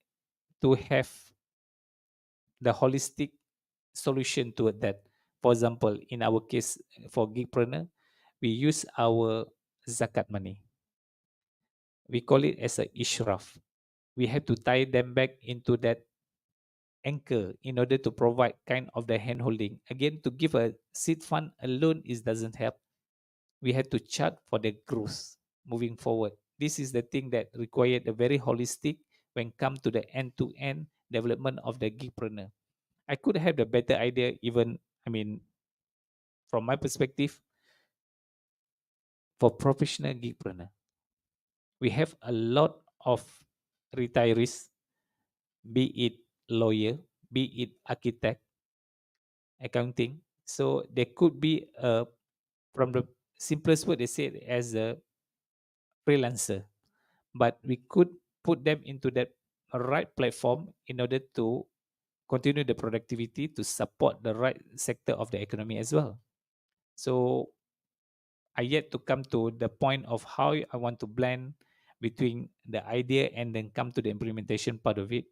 to have the holistic solution to that. For example, in our case for gigpreneur, we use our zakat money. We call it as a ishraf. We have to tie them back into that anchor in order to provide kind of the hand holding. Again, to give a seed fund alone is doesn't help. We have to chart for the growth moving forward. This is the thing that required a very holistic when come to the end-to-end development of the gigpreneur. I could have the better idea even, I mean, from my perspective, for professional gigpreneur, we have a lot of retirees, be it lawyer, be it architect, accounting. So there could be a, from the simplest word they say it as a freelancer, but we could put them into that right platform in order to continue the productivity to support the right sector of the economy as well. So I yet to come to the point of how I want to blend between the idea and then come to the implementation part of it.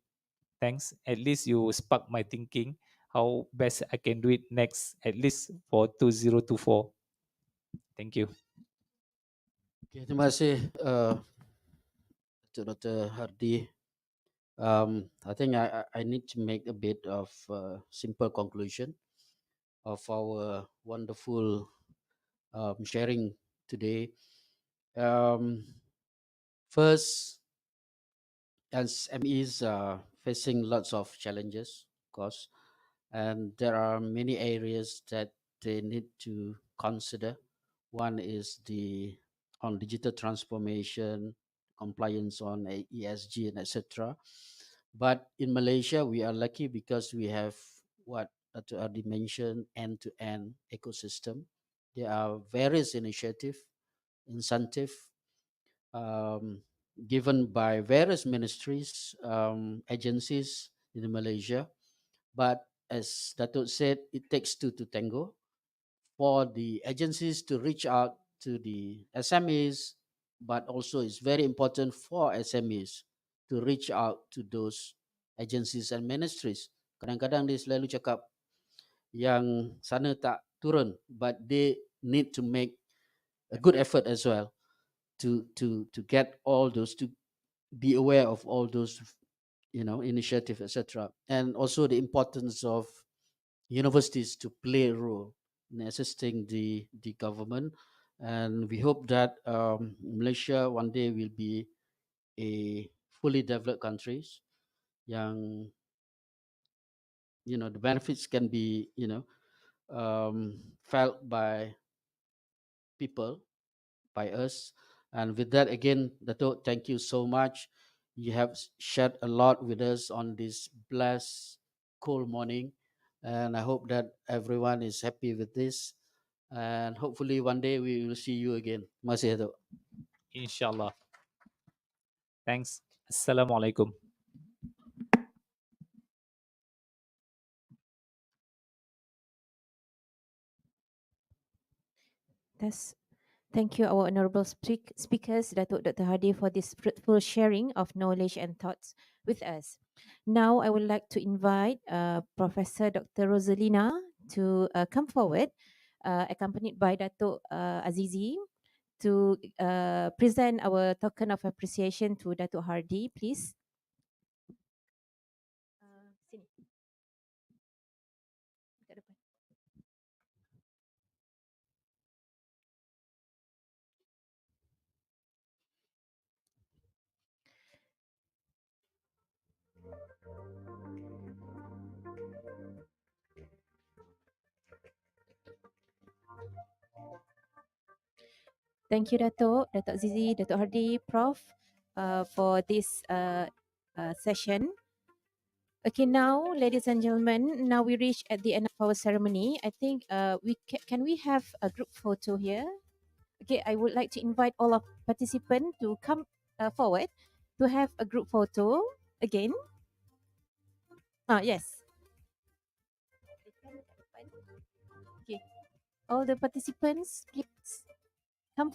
Thanks. At least you spark my thinking how best I can do it next, at least for 2024. Thank you. Okay, terima kasih Dr. Hardy. I think I need to make a bit of simple conclusion of our wonderful sharing today. First, SMEs are facing lots of challenges, of course, and there are many areas that they need to consider. One is the on digital transformation, compliance on ESG, and etc. But in Malaysia, we are lucky because we have what Dr. Adi mentioned, end-to-end ecosystem. There are various initiative, incentive um, given by various ministries, agencies in Malaysia. But as Datuk said, it takes two to tango. For the agencies to reach out to the SMEs, but also it's very important for SMEs to reach out to those agencies and ministries. Kadang-kadang dia selalu cakap yang sana tak turun, but they need to make a good effort as well to get all those, to be aware of all those initiative, etc. And also the importance of universities to play a role in assisting the government. And we hope that Malaysia one day will be a fully developed countries yang the benefits can be felt by people, by us. And with that, again, Dato, thank you so much. You have shared a lot with us on this blessed, cold morning. And I hope that everyone is happy with this. And hopefully one day we will see you again. Terima kasih, Dato. Inshallah. Thanks. Assalamualaikum. Thank you, our honorable speakers, Datuk Dr. Hadi, for this fruitful sharing of knowledge and thoughts with us. Now, I would like to invite Professor Dr. Rosalina to come forward, accompanied by Datuk Azizi, to present our token of appreciation to Datuk Hardy, please. Sini. Dekat depan. Thank you, Datuk Azizi, Datuk Hardy, Prof, for this session. Okay, now, ladies and gentlemen, now we reach at the end of our ceremony. I think can we have a group photo here? Okay, I would like to invite all of participants to come forward to have a group photo again. Yes. Okay, all the participants, please come